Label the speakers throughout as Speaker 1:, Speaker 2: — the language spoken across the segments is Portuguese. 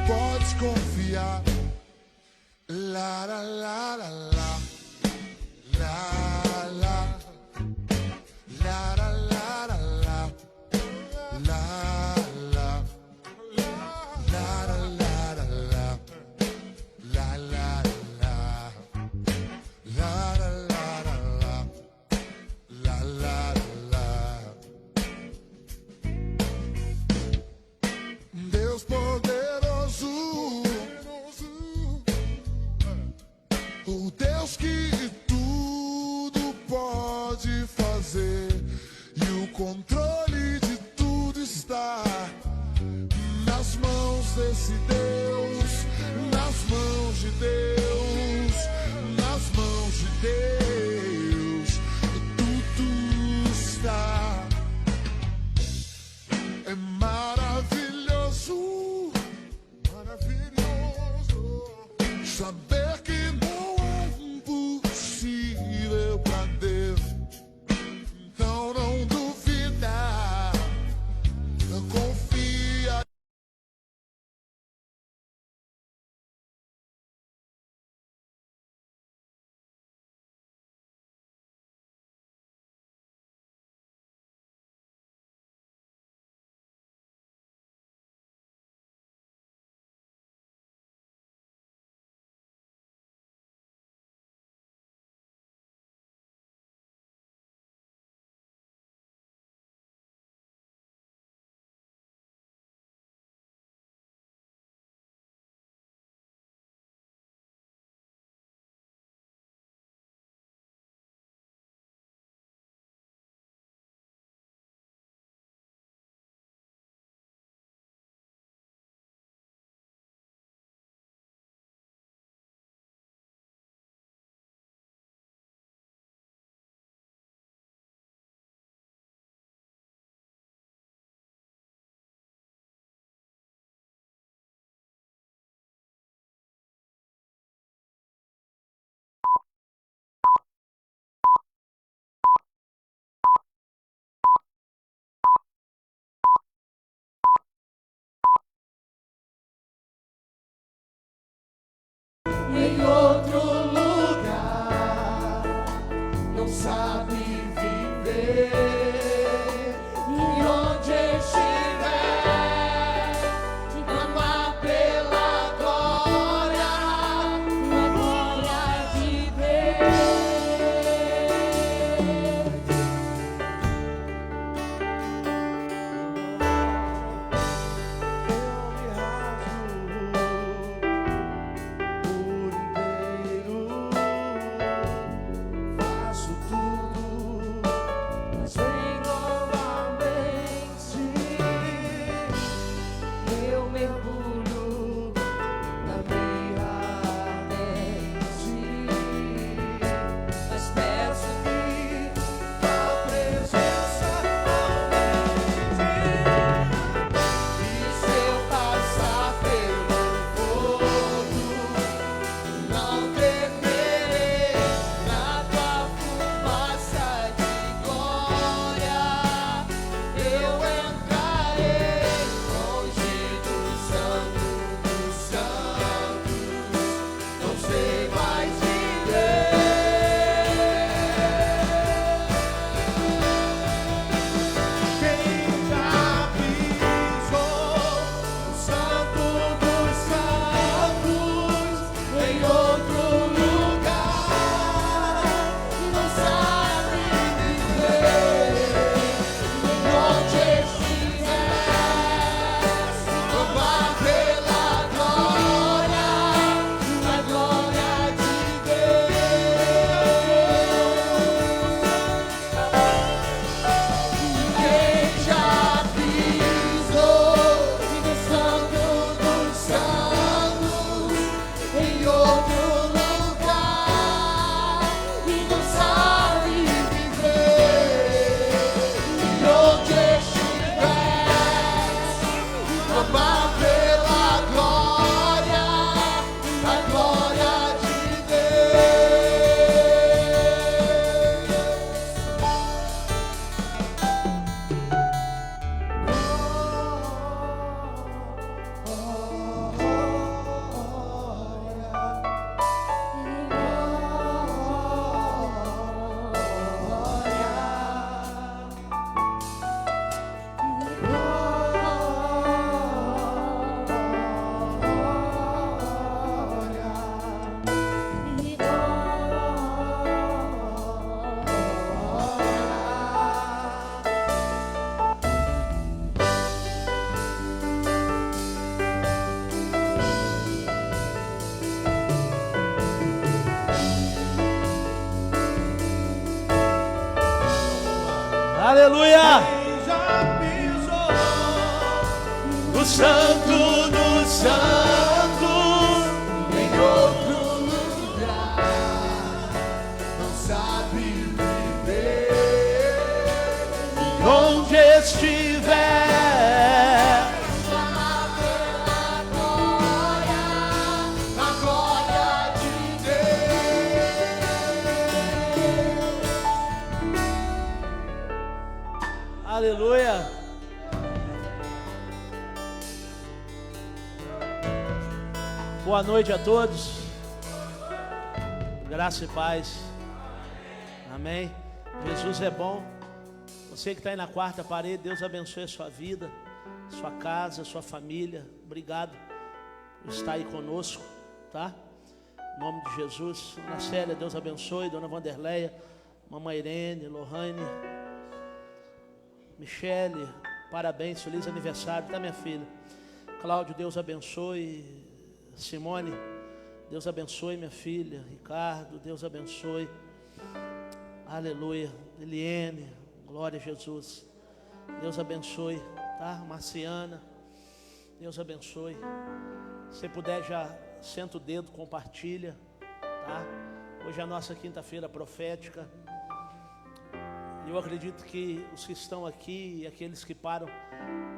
Speaker 1: podes confiar. La la la la la, la la, la la la la la, la la, la la la la la, la la la, la la la la, la la la. Deus poderoso, o Deus que tudo pode fazer, e o controle de tudo está nas mãos desse Deus, nas mãos de Deus, nas mãos de Deus, tudo está. É maravilhoso, maravilhoso saber que não é impossível pra Deus. Então não duvida, confia.
Speaker 2: Aleluia!
Speaker 1: Já pisou
Speaker 2: O Santo dos Santos.
Speaker 1: em outro lugar, não sabe viver.
Speaker 2: Onde estiver,
Speaker 1: Na glória de Deus.
Speaker 2: aleluia. Boa noite a todos. Graça e paz. Amém. Jesus é bom. Você que está aí na quarta parede, Deus abençoe a sua vida, sua casa, sua família. Obrigado por estar aí conosco, tá? Em nome de Jesus. Na Célia, Deus abençoe. Dona Vanderleia, Mamãe Irene, Lohane, Michele, parabéns, feliz aniversário, tá, minha filha? Cláudio, Deus abençoe. Simone, Deus abençoe, minha filha. Ricardo, Deus abençoe. Aleluia. Eliene, glória a Jesus. Deus abençoe, tá? Marciana, Deus abençoe. Se puder, já senta o dedo, compartilha, tá? Hoje é a nossa quinta-feira profética. Eu acredito que os que estão aqui e aqueles que param,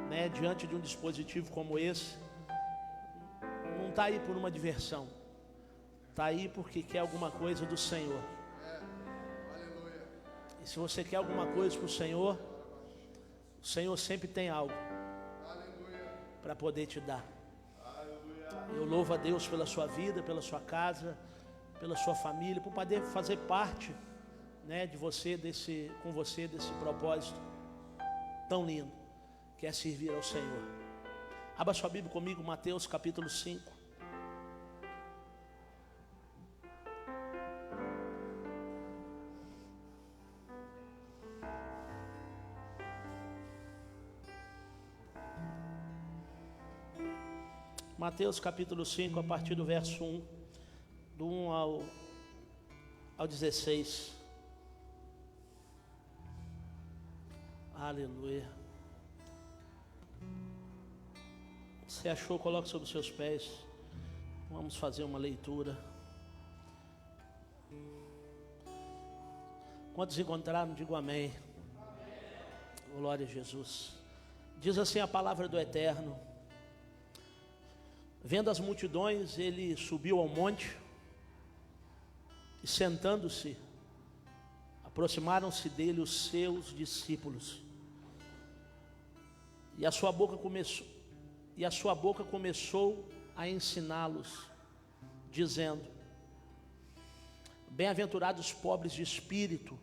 Speaker 2: né, diante de um dispositivo como esse, não está aí por uma diversão, está aí porque quer alguma coisa do Senhor. E se você quer alguma coisa para o Senhor sempre tem algo para poder te dar. Eu louvo a Deus pela sua vida, pela sua casa, pela sua família, por poder fazer parte, né, com você desse propósito tão lindo, que é servir ao Senhor. Abra sua Bíblia comigo, Mateus capítulo 5. Mateus capítulo 5, a partir do verso 1, do 1 ao 16. Aleluia. Se achou, coloque sobre os seus pés. Vamos fazer uma leitura. Quantos encontraram, digo amém. Glória a Jesus. Diz assim a palavra do Eterno: vendo as multidões, ele subiu ao monte e, sentando-se, aproximaram-se dele os seus discípulos. E a sua boca começou a ensiná-los, dizendo: bem-aventurados os pobres de espírito,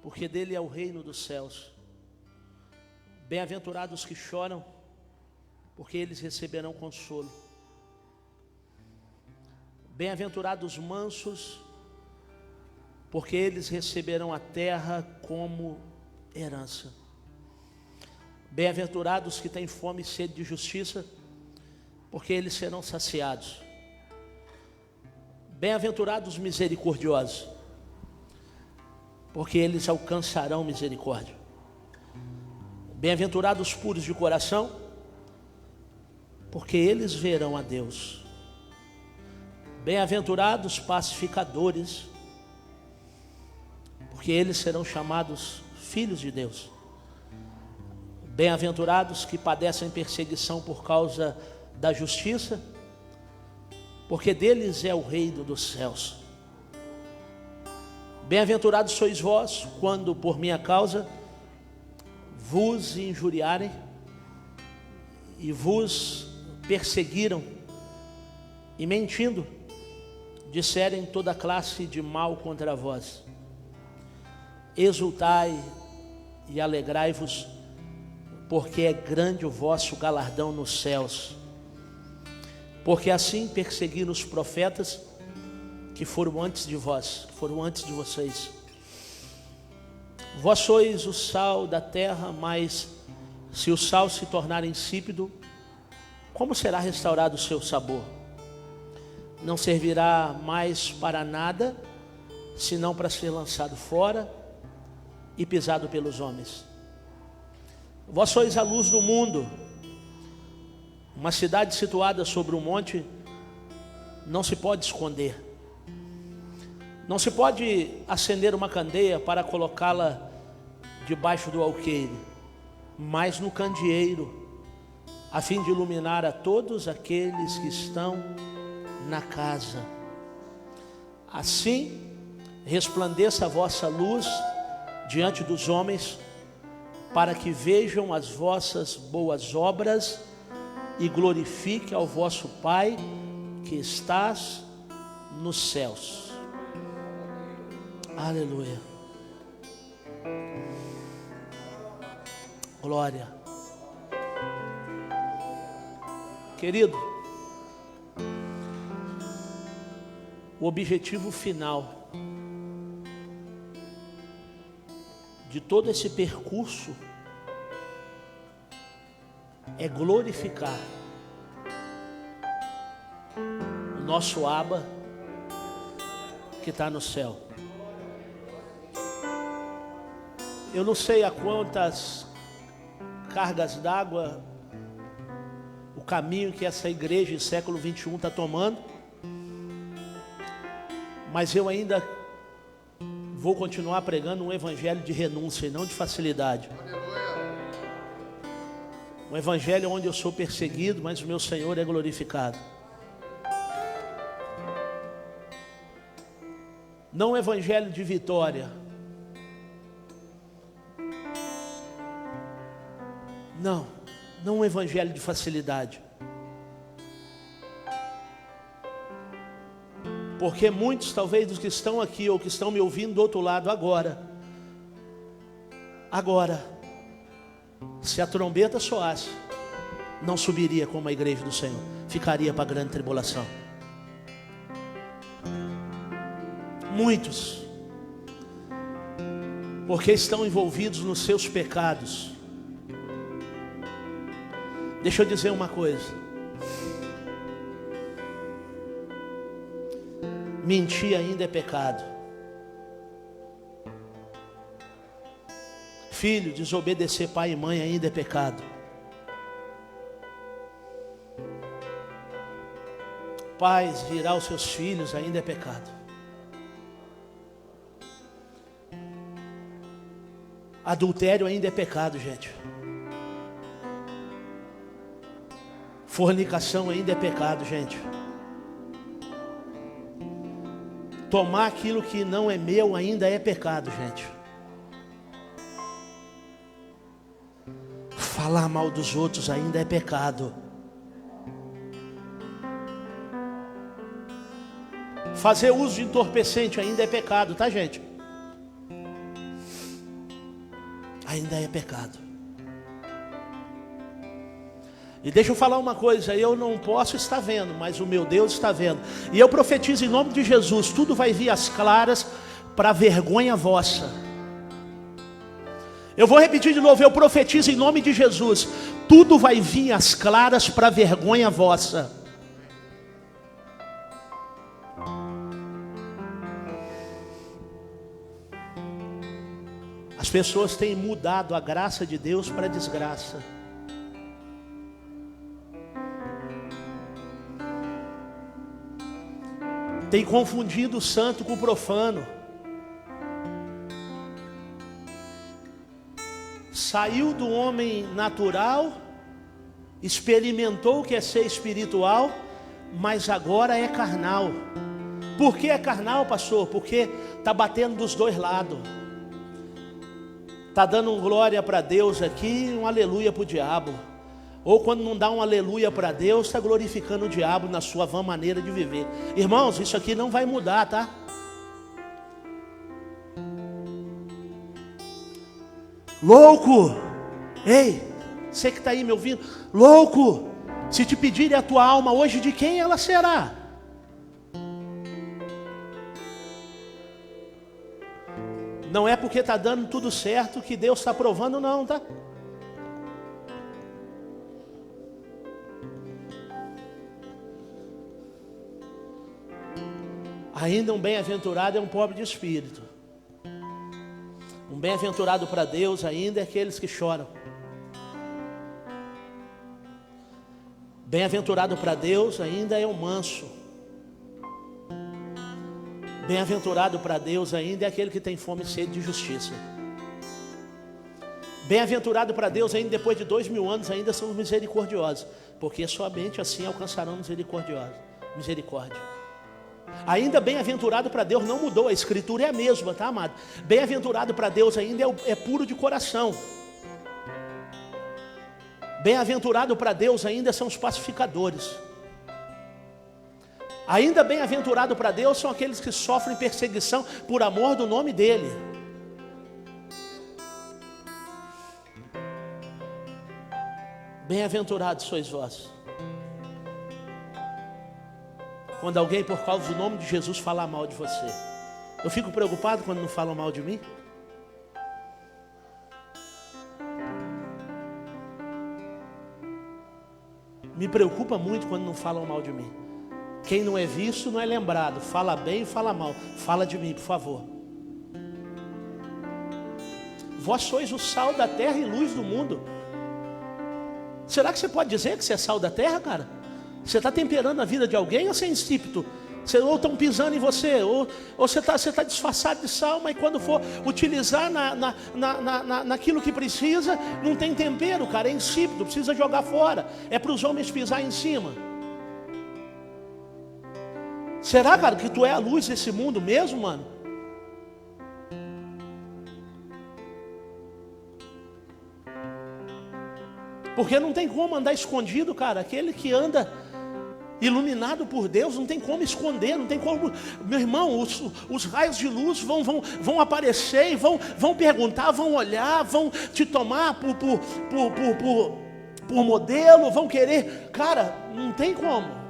Speaker 2: porque dele é o reino dos céus. Bem-aventurados os que choram, porque eles receberão consolo. Bem-aventurados os mansos, porque eles receberão a terra como herança. Bem-aventurados os que têm fome e sede de justiça, porque eles serão saciados. Bem-aventurados os misericordiosos, porque eles alcançarão misericórdia. Bem-aventurados os puros de coração, porque eles verão a Deus. Bem-aventurados os pacificadores, porque eles serão chamados filhos de Deus. Bem-aventurados que padecem perseguição por causa da justiça, porque deles é o reino dos céus. Bem-aventurados sois vós, quando por minha causa vos injuriarem e vos perseguiram, e mentindo, disserem toda classe de mal contra vós. Exultai e alegrai-vos, porque é grande o vosso galardão nos céus. Porque assim perseguiram os profetas que foram antes de vós, foram antes de vocês. Vós sois o sal da terra, mas se o sal se tornar insípido, como será restaurado o seu sabor? Não servirá mais para nada, senão para ser lançado fora e pisado pelos homens. Vós sois a luz do mundo. Uma cidade situada sobre um monte não se pode esconder. Não se pode acender uma candeia para colocá-la debaixo do alqueire, mas no candeeiro, a fim de iluminar a todos aqueles que estão na casa. Assim, resplandeça a vossa luz diante dos homens, para que vejam as vossas boas obras e glorifique ao vosso Pai que estás nos céus. Aleluia. Glória. Querido, o objetivo final de todo esse percurso é glorificar o nosso Abba que está no céu. Eu não sei a quantas cargas d'água o caminho que essa igreja em século 21 está tomando, mas eu ainda vou continuar pregando um evangelho de renúncia e não de facilidade. Um evangelho onde eu sou perseguido, mas o meu Senhor é glorificado. Não um evangelho de vitória. Não um evangelho de facilidade. Porque muitos, talvez, dos que estão aqui ou que estão me ouvindo do outro lado agora, se a trombeta soasse, não subiria como a igreja do Senhor, ficaria para a grande tribulação. Muitos, porque estão envolvidos nos seus pecados. Deixa eu dizer uma coisa. Mentir ainda é pecado. Filho, desobedecer pai e mãe ainda é pecado. Pais, virar os seus filhos ainda é pecado. Adultério ainda é pecado, gente. Fornicação ainda é pecado, gente. Tomar aquilo que não é meu ainda é pecado, gente. Falar mal dos outros ainda é pecado. Fazer uso de entorpecente ainda é pecado, tá, gente? Ainda é pecado. E deixa eu falar uma coisa, eu não posso estar vendo, mas o meu Deus está vendo. E eu profetizo em nome de Jesus, tudo vai vir às claras para vergonha vossa. Eu vou repetir de novo, eu profetizo em nome de Jesus, tudo vai vir às claras para vergonha vossa. As pessoas têm mudado a graça de Deus para desgraça. Tem confundido o santo com o profano. Saiu do homem natural, experimentou o que é ser espiritual, mas agora é carnal. Por que é carnal, pastor? Porque está batendo dos dois lados. Está dando um glória para Deus aqui, um aleluia para o diabo. Ou quando não dá um aleluia para Deus, está glorificando o diabo na sua vã maneira de viver. Irmãos, isso aqui não vai mudar, tá? Louco! Ei, você que está aí me ouvindo, louco! Se te pedirem a tua alma hoje, de quem ela será? Não é porque está dando tudo certo que Deus está provando, não, tá? Ainda um bem-aventurado é um pobre de espírito. Um bem-aventurado para Deus ainda é aqueles que choram. Bem-aventurado para Deus ainda é o manso. Bem-aventurado para Deus ainda é aquele que tem fome e sede de justiça. Bem-aventurado para Deus ainda depois de 2000 anos ainda são os misericordiosos, porque somente assim alcançarão misericórdia. Ainda bem-aventurado para Deus não mudou, a escritura é a mesma, tá, amado? Bem-aventurado para Deus ainda é puro de coração. Bem-aventurado para Deus ainda são os pacificadores. Ainda bem-aventurado para Deus são aqueles que sofrem perseguição por amor do nome dEle. Bem-aventurados sois vós quando alguém por causa do nome de Jesus falar mal de você. Eu fico preocupado quando não falam mal de mim. Me preocupa muito quando não falam mal de mim. Quem não é visto não é lembrado. Fala bem e fala mal. Fala de mim, por favor. Vós sois o sal da terra e luz do mundo. Será que você pode dizer que você é sal da terra, cara? Você está temperando a vida de alguém ou você é insípido? Ou estão pisando em você, ou você está disfarçado de sal, mas quando for utilizar naquilo que precisa, não tem tempero, cara, é insípido, precisa jogar fora. É para os homens pisar em cima. Será, cara, que tu é a luz desse mundo mesmo, mano? Porque não tem como andar escondido, cara. Aquele que anda iluminado por Deus, não tem como esconder, não tem como. Meu irmão, os raios de luz vão aparecer e vão perguntar, vão olhar, vão te tomar por modelo, vão querer. Cara, não tem como.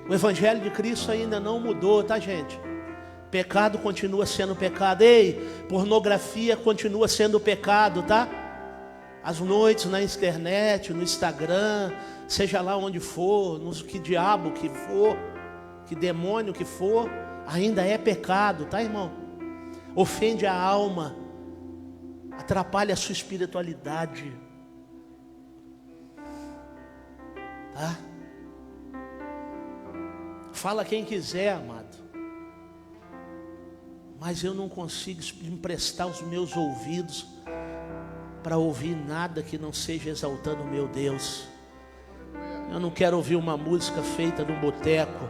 Speaker 2: O Evangelho de Cristo ainda não mudou, tá, gente? Pecado continua sendo pecado. Ei, pornografia continua sendo pecado, tá? As noites na internet, no Instagram, seja lá onde for, que diabo que for, que demônio que for, ainda é pecado, tá, irmão? Ofende a alma, atrapalha a sua espiritualidade, tá? Fala quem quiser, amado, mas eu não consigo emprestar os meus ouvidos para ouvir nada que não seja exaltando o meu Deus. Eu não quero ouvir uma música feita num boteco,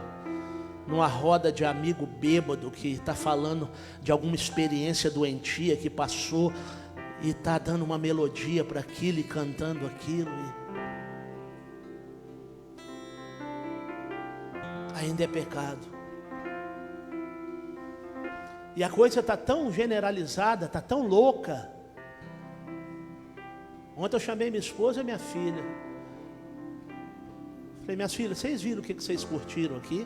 Speaker 2: numa roda de amigo bêbado que está falando de alguma experiência doentia que passou e está dando uma melodia para aquilo e cantando aquilo. Ainda é pecado. E a coisa está tão generalizada, está tão louca. Ontem eu chamei minha esposa e minha filha. Falei, minhas filhas, vocês viram o que vocês curtiram aqui?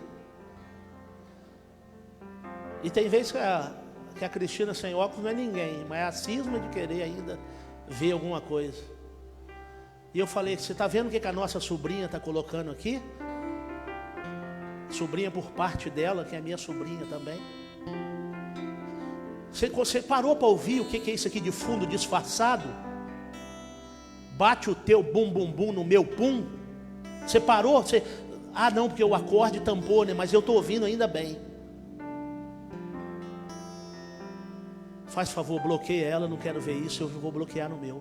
Speaker 2: E tem vezes que a Cristina sem óculos não é ninguém, mas é a cisma de querer ainda ver alguma coisa. E eu falei, você está vendo o que a nossa sobrinha está colocando aqui? Sobrinha por parte dela, que é minha sobrinha também. Você parou para ouvir o que é isso aqui de fundo disfarçado? Bate o teu bum bum bum no meu pum. Você parou? Ah não, porque o acorde tampou, né? Mas eu estou ouvindo ainda bem. Faz favor, bloqueia ela, não quero ver isso, eu vou bloquear no meu.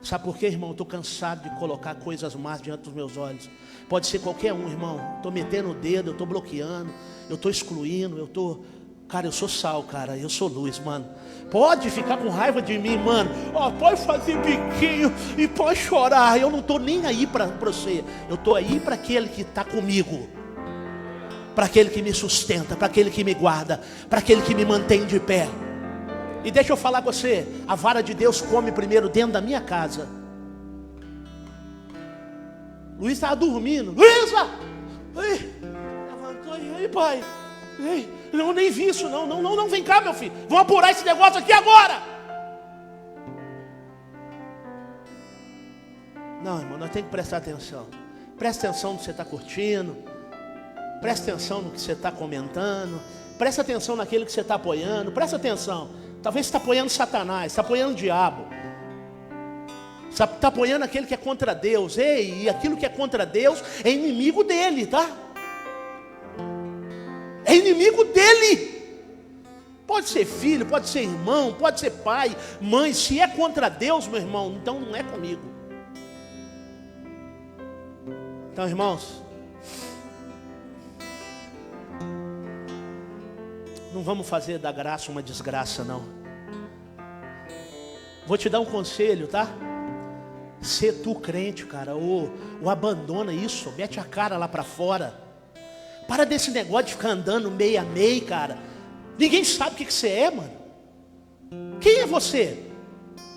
Speaker 2: Sabe por quê, irmão? Eu estou cansado de colocar coisas más diante dos meus olhos. Pode ser qualquer um, irmão. Estou metendo o dedo, eu estou bloqueando, eu estou excluindo, eu estou... Cara, eu sou sal, cara, eu sou luz, mano. Pode ficar com raiva de mim, mano. Pode fazer biquinho e pode chorar. Eu não estou nem aí para você. Eu estou aí para aquele que está comigo. Para aquele que me sustenta, para aquele que me guarda, para aquele que me mantém de pé. E deixa eu falar com você, a vara de Deus come primeiro dentro da minha casa. Luiz estava dormindo. Luísa! Levantou e aí, pai? Ei, eu nem vi isso, não, vem cá, meu filho. Vamos apurar esse negócio aqui agora. Não, irmão, nós temos que prestar atenção. Presta atenção no que você está curtindo. Presta atenção no que você está comentando. Presta atenção naquele que você está apoiando. Presta atenção. Talvez você está apoiando Satanás, está apoiando o diabo. Está apoiando aquele que é contra Deus. Ei, e aquilo que é contra Deus é inimigo dele, tá? É inimigo dele. Pode ser filho, pode ser irmão, pode ser pai, mãe. Se é contra Deus, meu irmão, então não é comigo. Então, irmãos, não vamos fazer da graça uma desgraça, não. Vou te dar um conselho, tá? Ser tu crente, cara, ou abandona isso, mete a cara lá pra fora. Para desse negócio de ficar andando meio a meio, cara. Ninguém sabe o que você é, mano. Quem é você?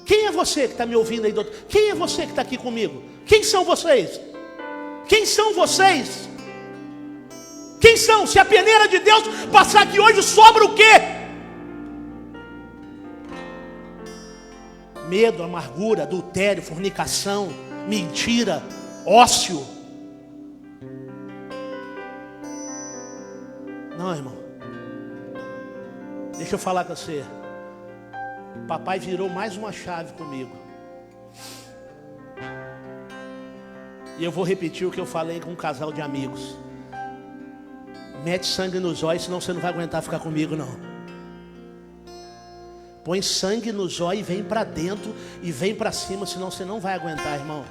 Speaker 2: Quem é você que está me ouvindo aí, doutor? Quem é você que está aqui comigo? Quem são vocês? Quem são vocês? Quem são? Se a peneira de Deus passar aqui hoje, sobra o quê? Medo, amargura, adultério, fornicação, mentira, ócio. Não, irmão. Deixa eu falar com você. Papai virou mais uma chave comigo. E eu vou repetir o que eu falei com um casal de amigos. Mete sangue nos olhos, senão você não vai aguentar ficar comigo, não. Põe sangue nos olhos e vem para dentro e vem para cima, senão você não vai aguentar, irmão.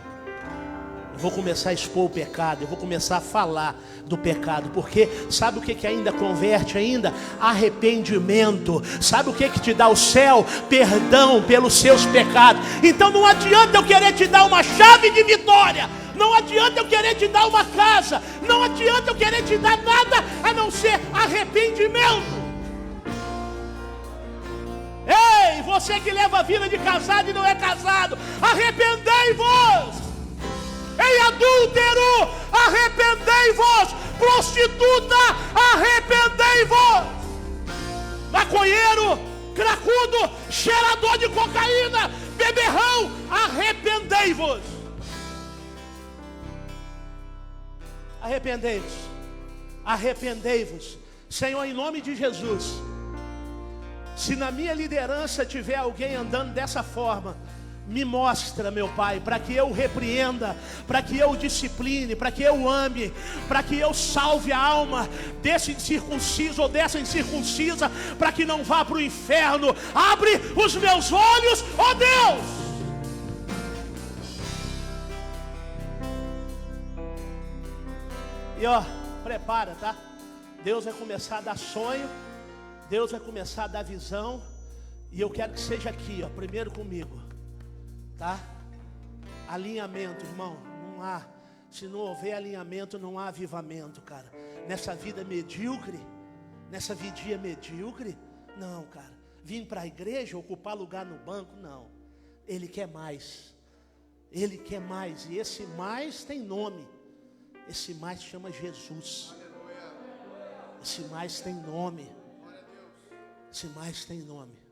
Speaker 2: Eu vou começar a expor o pecado, eu vou começar a falar do pecado, porque sabe o que ainda converte ainda? Arrependimento. Sabe o que te dá o céu? Perdão pelos seus pecados. Então não adianta eu querer te dar uma chave de vitória, não adianta eu querer te dar uma casa, não adianta eu querer te dar nada a não ser arrependimento. Ei, você que leva a vida de casado e não é casado, arrependei-vos. Ei, adúltero, arrependei-vos. Prostituta, arrependei-vos. Maconheiro, cracudo, cheirador de cocaína, beberrão, arrependei-vos. Arrependei-vos. Arrependei-vos. Senhor, em nome de Jesus, se na minha liderança tiver alguém andando dessa forma, me mostra, meu Pai, para que eu repreenda, para que eu discipline, para que eu ame, para que eu salve a alma desse incircunciso ou dessa incircuncisa, para que não vá para o inferno. Abre os meus olhos, ó Deus. E ó, prepara, tá? Deus vai começar a dar sonho, Deus vai começar a dar visão, e eu quero que seja aqui, ó, primeiro comigo. Tá? Alinhamento, irmão. Não há. Se não houver alinhamento, não há avivamento, cara. Nessa vida medíocre, nessa vidinha medíocre, não, cara. Vim para a igreja, ocupar lugar no banco, não. Ele quer mais. Ele quer mais. E esse mais tem nome. Esse mais chama Jesus. Esse mais tem nome. Esse mais tem nome.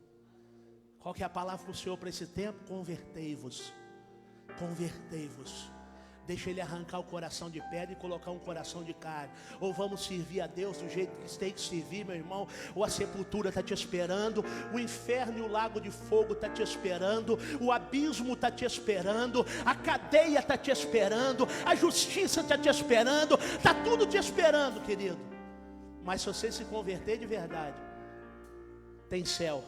Speaker 2: Qual que é a palavra do Senhor para esse tempo? Convertei-vos. Convertei-vos. Deixa Ele arrancar o coração de pedra e colocar um coração de carne. Ou vamos servir a Deus do jeito que tem que servir, meu irmão. Ou a sepultura está te esperando. O inferno e o lago de fogo está te esperando. O abismo está te esperando. A cadeia está te esperando. A justiça está te esperando. Está tudo te esperando, querido. Mas se você se converter de verdade, tem céu.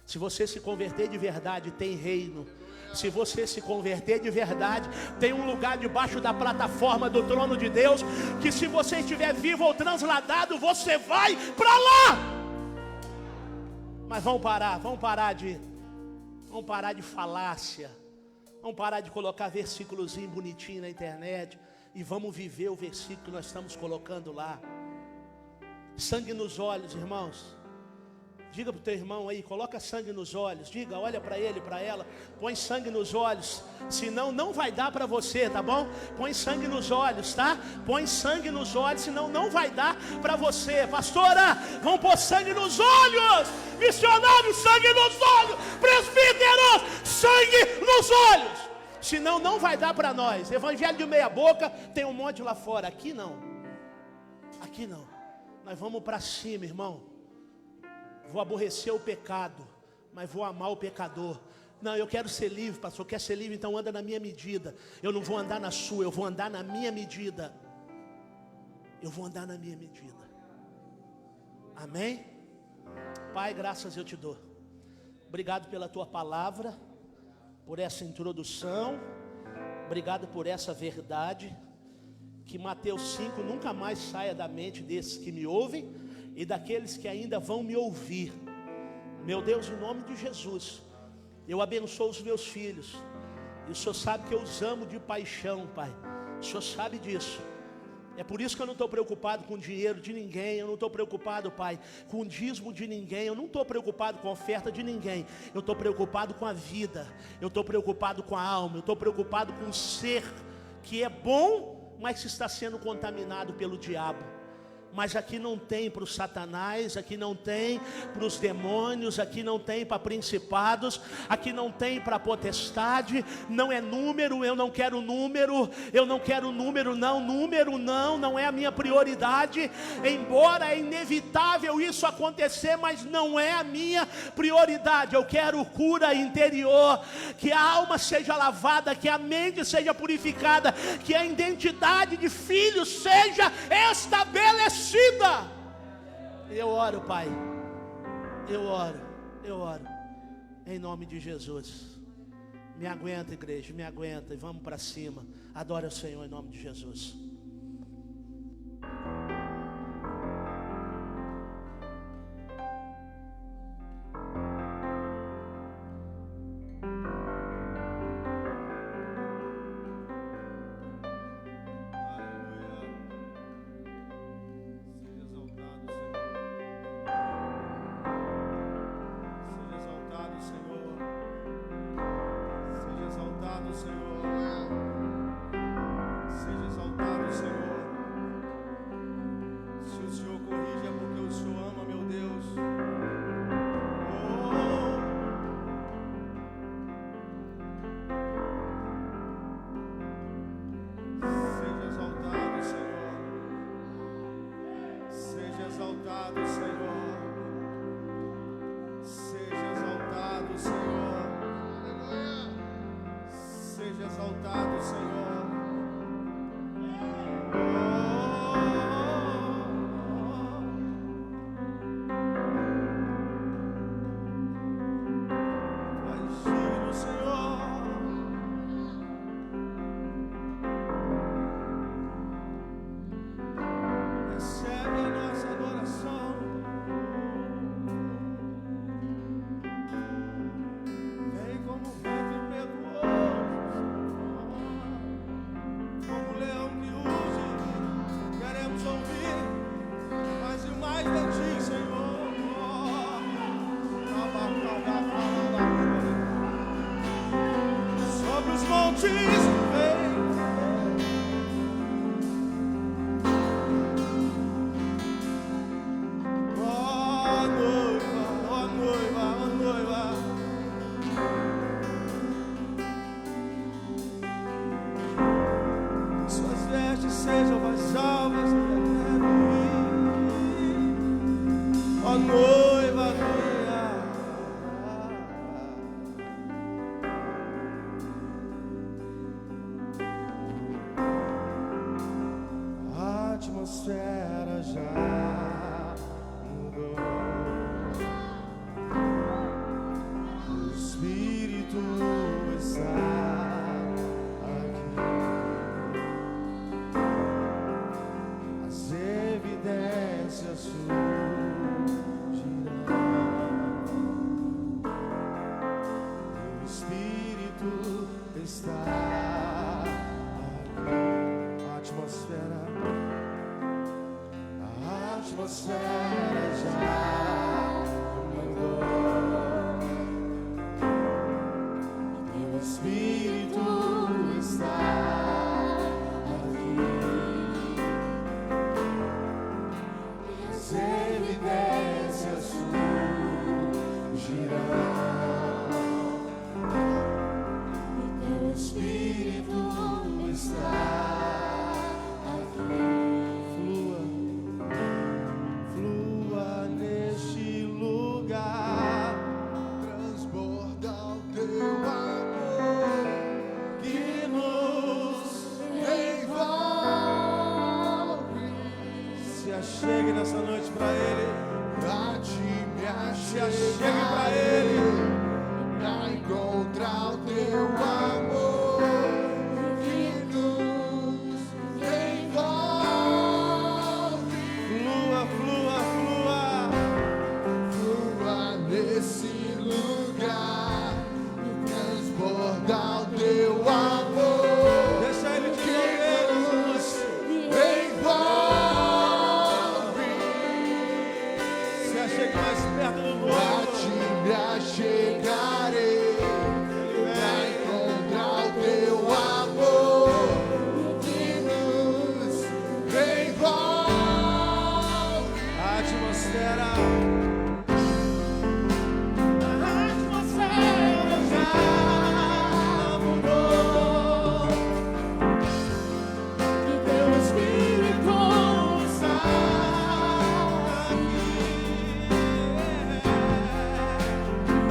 Speaker 2: Se você se converter de verdade, tem reino. Se você se converter de verdade, tem um lugar debaixo da plataforma do trono de Deus, que se você estiver vivo ou transladado, você vai para lá. Mas vamos parar de falácia. Vamos parar de colocar versículozinho bonitinho na internet e vamos viver o versículo que nós estamos colocando lá. Sangue nos olhos, irmãos. Diga para o teu irmão aí, coloca sangue nos olhos. Diga, olha para ele, para ela. Põe sangue nos olhos. Senão não vai dar para você, tá bom? Põe sangue nos olhos, tá? Põe sangue nos olhos, senão não vai dar para você. Pastora, vamos pôr sangue nos olhos. Missionários, sangue nos olhos. Presbíteros, sangue nos olhos. Senão não vai dar para nós. Evangelho de meia boca, tem um monte lá fora. Aqui não. Aqui não. Nós vamos para cima, irmão. vou aborrecer o pecado, mas vou amar o pecador. Não, eu quero ser livre, pastor, quer ser livre, então anda na minha medida. Eu não vou andar na sua, eu vou andar na minha medida. Eu vou andar na minha medida. Amém? Pai, graças eu te dou. Obrigado pela tua palavra, por essa introdução. Obrigado por essa verdade. Que Mateus 5 nunca mais saia da mente desses que me ouvem e daqueles que ainda vão me ouvir. Meu Deus, em nome de Jesus, eu abençoo os meus filhos. E o Senhor sabe que eu os amo de paixão, Pai. O Senhor sabe disso. É por isso que eu não estou preocupado com o dinheiro de ninguém. Eu não estou preocupado, Pai, com o dízimo de ninguém. Eu não estou preocupado com a oferta de ninguém. Eu estou preocupado com a vida. Eu estou preocupado com a alma. Eu estou preocupado com o ser que é bom, mas que está sendo contaminado pelo diabo. Mas aqui não tem para o Satanás, aqui não tem para os demônios, aqui não tem para principados, aqui não tem para potestade. Não é número, eu não quero número, número não é a minha prioridade. Embora é inevitável isso acontecer, mas não é a minha prioridade. Eu quero cura interior, que a alma seja lavada, que a mente seja purificada, que a identidade de filho seja estabelecida. Eu oro, Pai. Eu oro. Em nome de Jesus. Me aguenta, igreja, me aguenta. E vamos para cima. Adora o Senhor em nome de Jesus.
Speaker 3: Flua, achegue nessa noite para Ele.
Speaker 1: Pra te me
Speaker 3: Se achegue para Ele.
Speaker 1: pra encontrar o teu amor que nos envolve.
Speaker 3: Flua, flua, flua.
Speaker 1: Flua nesse lugar e transbordar o teu amor.
Speaker 3: Deixa Ele te envolver nessa noite.
Speaker 1: Envolve.
Speaker 3: Se achegue mais perto do
Speaker 1: Pra
Speaker 3: novo.
Speaker 1: te me achegarei, pra encontrar o teu amor que nos envolve.
Speaker 3: A atmosfera. A atmosfera já mudou.
Speaker 4: E teu Espírito
Speaker 3: Está aqui.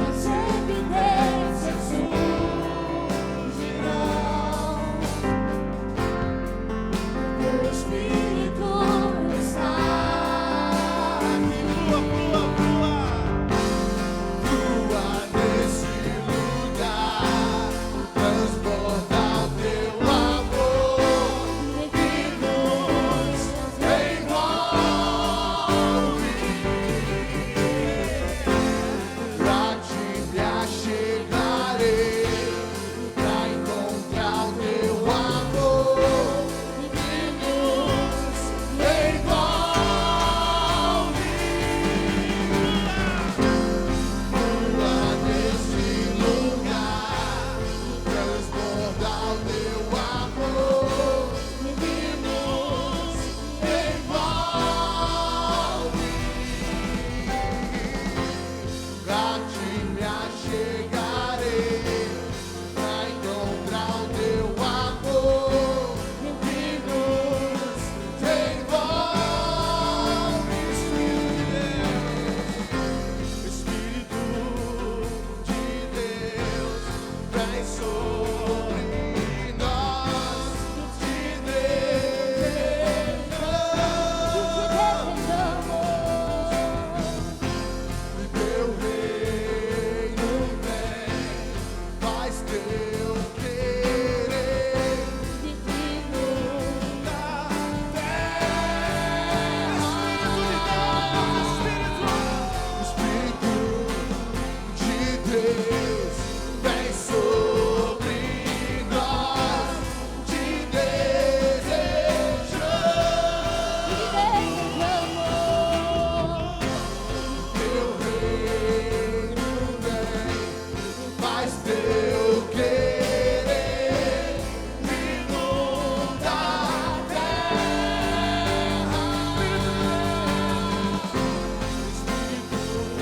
Speaker 4: as evidências surgirão. Teu Espírito está aqui.
Speaker 3: Flua, flua, flua.
Speaker 1: Flua nesse lugar, transbordar o teu amor que nos envolve. Pra te me achegarei, pra encontrar o teu amor que nos envolve. Flua nesse lugar, transbordar o teu amor que nos envolve. Pra te me achegarei, pra encontrar o teu amor que nos envolve. Espírito de Deus, vem sobre nós, te desejamos. E teu reino vem, faz teu querer na terra. Espírito de Deus, vem sobre nós, te desejamos. Teu reino vem, faz teu querer, inunda a terra. Espírito de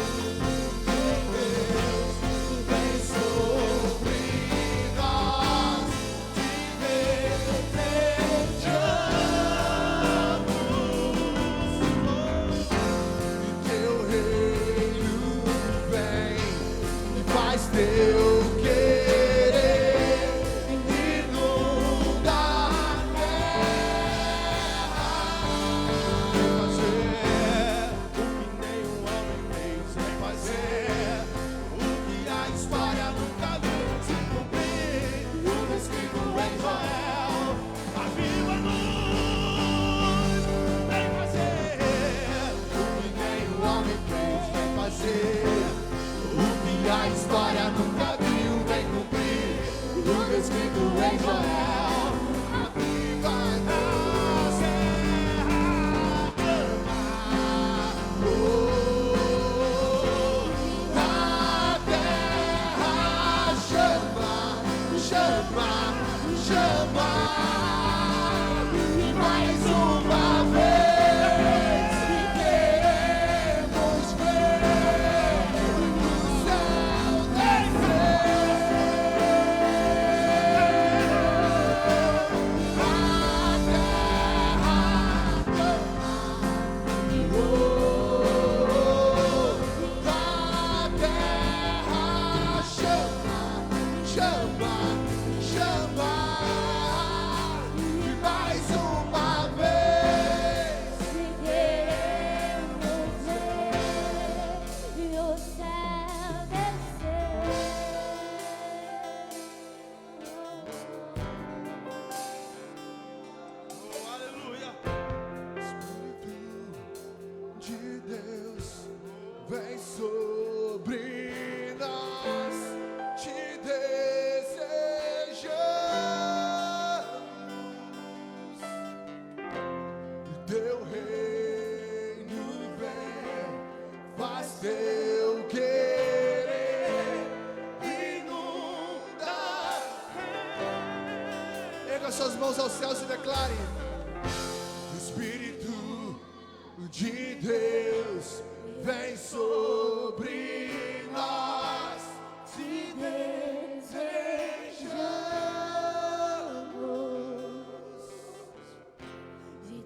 Speaker 1: Deus, vem sobre nós, te desejamos. Teu reino vem e faz teu querer, inunda a terra. Vem fazer o que nenhum homem fez, vem fazer o que a história nunca viu se cumprir. O escrito em Joel, aviva-nos, vem fazer o que nenhum homem fez, vem fazer o que a história nunca viu, vem cumprir. O escrito em Joel, aviva-nos, na terra chama, chama, chama. E mais uma vez queremos ver o céu descer.
Speaker 3: as suas mãos aos céus e declare:
Speaker 1: O Espírito de Deus vem sobre nós.
Speaker 4: Te desejamos.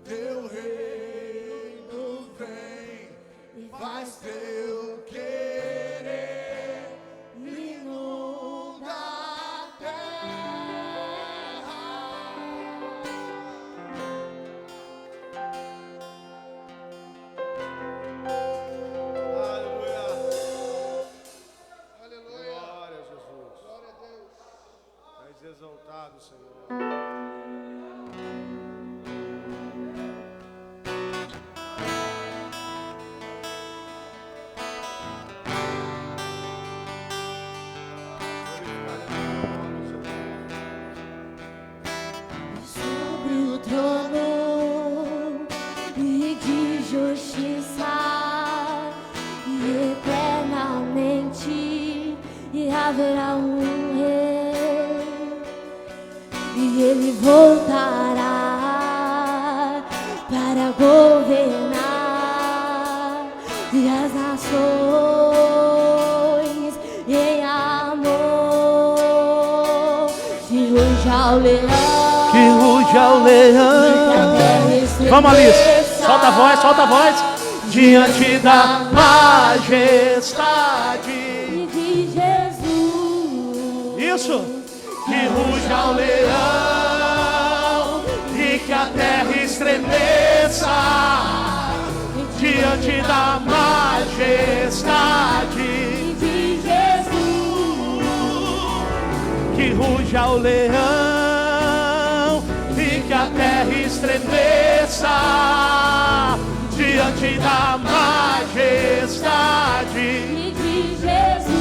Speaker 1: Teu reino vem e faz teu querer inunda a terra.
Speaker 3: aleluia.
Speaker 1: Aleluia.
Speaker 3: Glória a Jesus.
Speaker 1: Glória a Deus.
Speaker 3: És exaltado, Senhor.
Speaker 4: Sobre o trono e de justiça e eternamente e haverá um rei e ele voltará para governar e as nações em amor que ruja o leão.
Speaker 2: Que ruja o leão. Vamos, Alice. Solta a voz, solta a voz. Diante da majestade.
Speaker 4: De Jesus.
Speaker 2: Isso. Que ruja o leão e que a terra estremeça. Diante da majestade.
Speaker 4: De Jesus.
Speaker 2: Que ruja o leão e que a terra estremeça diante da majestade
Speaker 4: De Jesus.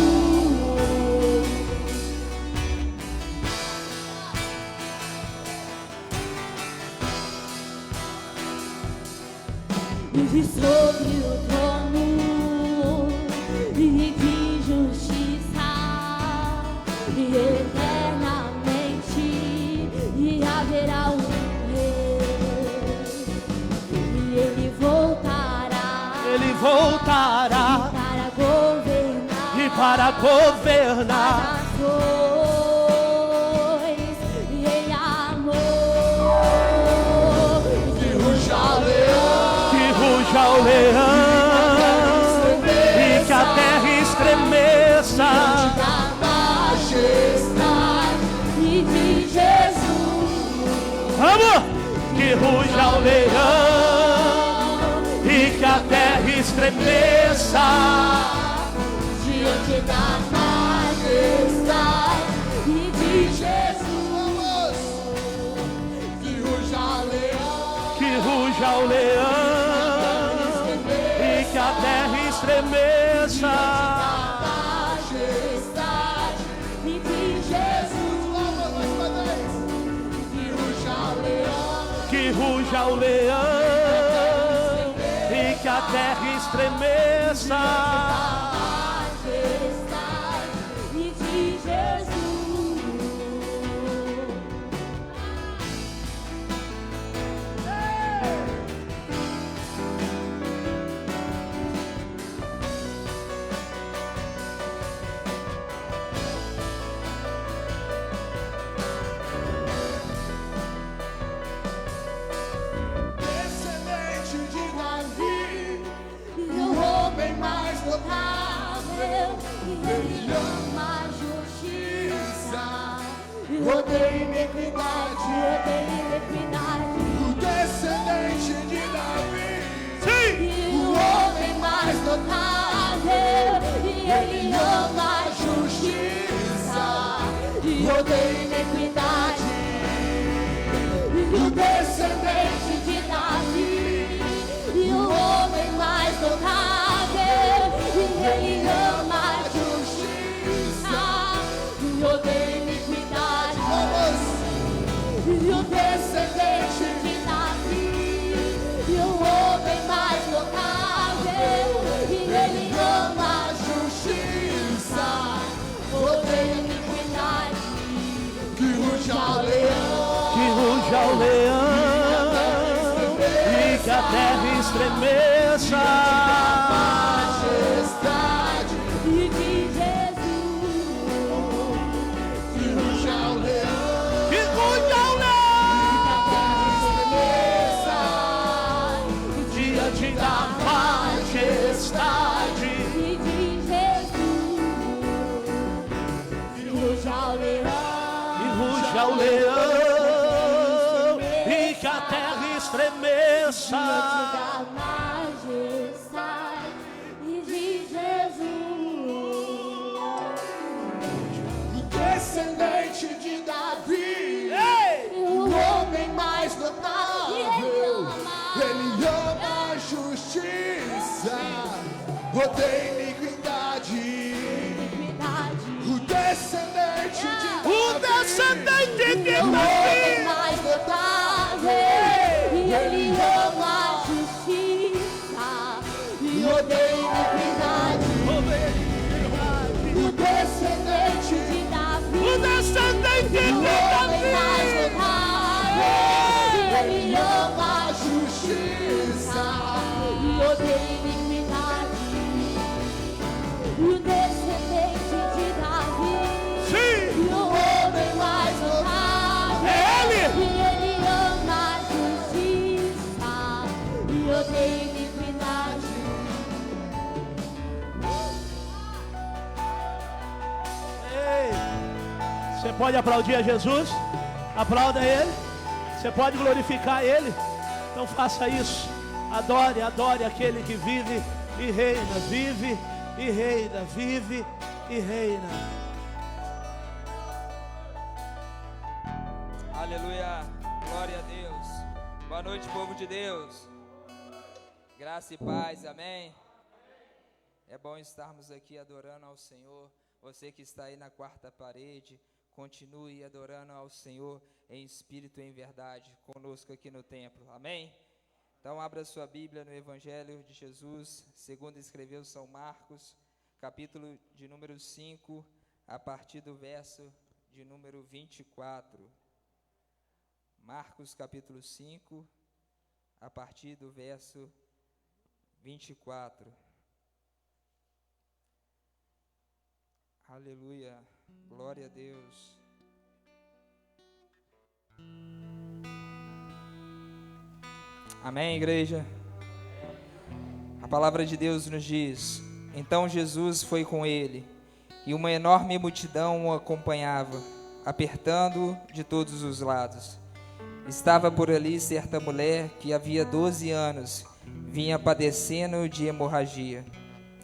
Speaker 4: E sobre o trono e de justiça e eternamente e haverá um rei e ele voltará para governar
Speaker 2: e para governar
Speaker 4: nações e em amor.
Speaker 1: Que ruja o leão.
Speaker 2: que ruja o leão e que a terra estremeça
Speaker 4: Da majestade de Jesus.
Speaker 2: vamos que ruja o leão e que a terra estremeça
Speaker 4: Diante da majestade de Jesus.
Speaker 1: Que ruja o leão.
Speaker 2: que ruja o leão e que a terra estremeça
Speaker 4: Majestade de Jesus.
Speaker 1: Que ruja o leão.
Speaker 2: que ruja o leão e que a terra estremeça
Speaker 4: Majestade de Jesus.
Speaker 1: Descendente de
Speaker 4: Davi, e o homem mais notável, e ele ama a justiça, e odeia iniquidade,
Speaker 1: o descendente de Davi.
Speaker 4: e o homem mais notável, e ele ama a justiça, e odeia iniquidade, e o descendente de Davi, e o homem mais notável, e ele ama a justiça, e odeia iniquidade, e o descendente de Davi, e o homem mais notável, e ele ama a justiça, odeia iniquidade.
Speaker 1: Que ruja o leão.
Speaker 2: que ao leão e que a terra estremeça.
Speaker 1: Majestade,
Speaker 4: E de Jesus,
Speaker 1: que ruja o leão,
Speaker 2: Que ruja ao leão diante da majestade.
Speaker 4: e de Jesus, e ruja ao leão,
Speaker 2: E ruja o leão e que a terra estremeça.
Speaker 4: da majestade e de Jesus.
Speaker 1: o descendente de Davi,
Speaker 2: Ei!
Speaker 1: o homem mais notável. Ele ama a justiça, odeia iniquidade. O descendente de
Speaker 2: O descendente de
Speaker 4: O homem
Speaker 2: Davi.
Speaker 4: mais notável, e ele ama a justiça e odeia iniquidade. O descendente de Davi,
Speaker 2: O descendente
Speaker 4: o
Speaker 2: de
Speaker 4: homem mais
Speaker 2: Davi.
Speaker 4: notável, e ele ama a
Speaker 1: justiça,
Speaker 4: e odeia iniquidade. E o descendente de Davi,
Speaker 2: Sim,
Speaker 4: e o homem mais notável,
Speaker 2: é ele.
Speaker 4: e ele ama a justiça e odeia iniquidade.
Speaker 2: Ei, você pode aplaudir a Jesus? Aplauda Ele. Você pode glorificar Ele? Então faça isso. Adore, adore aquele que vive e reina. Vive e reina. Vive e reina.
Speaker 5: Aleluia, glória a Deus. Boa noite, povo de Deus. Graça e paz, amém. É bom estarmos aqui adorando ao Senhor. Você que está aí na quarta parede, continue adorando ao Senhor em espírito e em verdade, conosco aqui no templo, amém? Então abra sua Bíblia no Evangelho de Jesus, segundo escreveu São Marcos, capítulo de número 5, a partir do verso de número 24. Marcos capítulo 5, a partir do verso 24. Aleluia, glória a Deus. Amém, igreja? A palavra de Deus nos diz: então Jesus foi com ele, e uma enorme multidão o acompanhava, apertando-o de todos os lados. Estava por ali certa mulher que havia 12 anos vinha padecendo de hemorragia.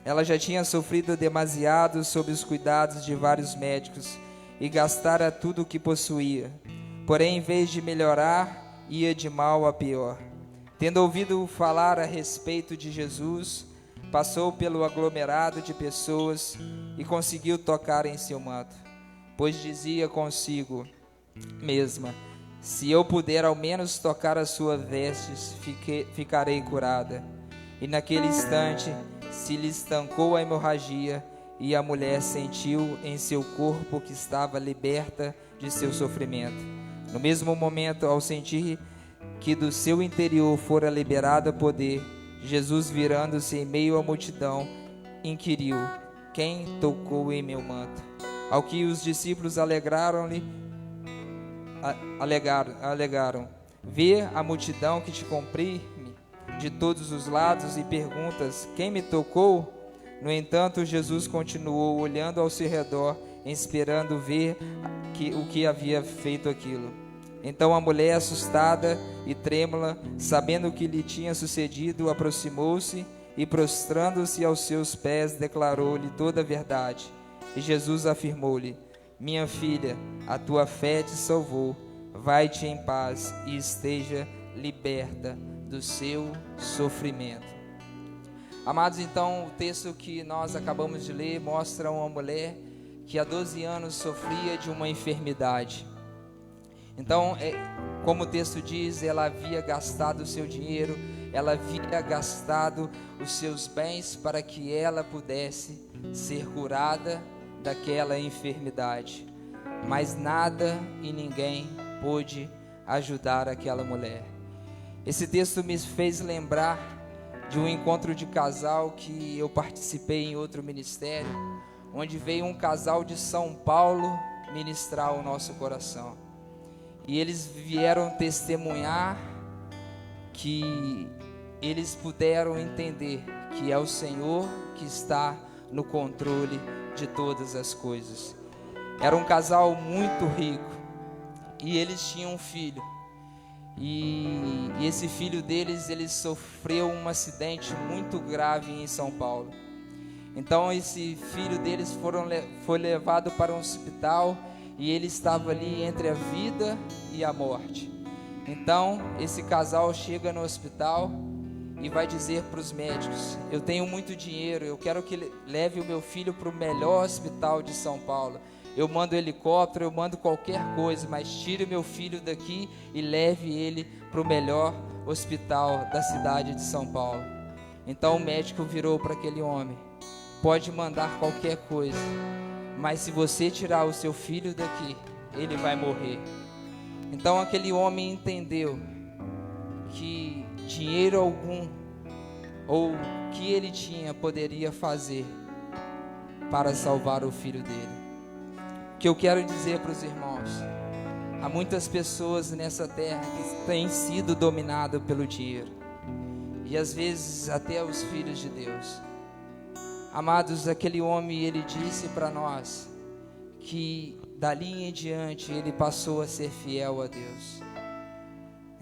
Speaker 5: Ela já tinha sofrido demasiado sob os cuidados de vários médicos e gastara tudo o que possuía. Porém, em vez de melhorar, ia de mal a pior. Tendo ouvido falar a respeito de Jesus, passou pelo aglomerado de pessoas e conseguiu tocar em seu manto, pois dizia consigo mesma: se eu puder ao menos tocar as suas vestes, ficarei curada. E naquele instante se lhe estancou a hemorragia, e a mulher sentiu em seu corpo que estava liberta de seu sofrimento. No mesmo momento, ao sentir que do seu interior fora liberado poder, Jesus, virando-se em meio à multidão, inquiriu: quem tocou em meu manto? Ao que os discípulos alegaram: vê a multidão que te comprime de todos os lados e perguntas: quem me tocou? No entanto, Jesus continuou olhando ao seu redor, esperando ver o que havia feito aquilo. Então a mulher, assustada e trêmula, sabendo o que lhe tinha sucedido, aproximou-se e, prostrando-se aos seus pés, declarou-lhe toda a verdade. E Jesus afirmou-lhe: minha filha, a tua fé te salvou. Vai-te em paz e esteja liberta do seu sofrimento. Amados, então o texto que nós acabamos de ler mostra uma mulher que há 12 anos sofria de uma enfermidade. Então, como o texto diz, ela havia gastado o seu dinheiro, ela havia gastado os seus bens para que ela pudesse ser curada daquela enfermidade. Mas nada e ninguém pôde ajudar aquela mulher. Esse texto me fez lembrar de um encontro de casal que eu participei em outro ministério, onde veio um casal de São Paulo ministrar o nosso coração. E eles vieram testemunhar que eles puderam entender que é o Senhor que está no controle de todas as coisas. Era um casal muito rico e eles tinham um filho. E esse filho deles, ele sofreu um acidente muito grave em São Paulo. Então esse filho deles foi levado para um hospital e ele estava ali entre a vida e a morte. Então esse casal chega no hospital e vai dizer para os médicos: eu tenho muito dinheiro, eu quero que leve o meu filho para o melhor hospital de São Paulo. Eu mando helicóptero, eu mando qualquer coisa, mas tire meu filho daqui e leve ele para o melhor hospital da cidade de São Paulo. Então o médico virou para aquele homem: pode mandar qualquer coisa, mas se você tirar o seu filho daqui, ele vai morrer. Então aquele homem entendeu que dinheiro algum ou o que ele tinha poderia fazer para salvar o filho dele. O que eu quero dizer para os irmãos: há muitas pessoas nessa terra que têm sido dominadas pelo dinheiro, e às vezes até os filhos de Deus. Amados, aquele homem, ele disse para nós que dali em diante ele passou a ser fiel a Deus.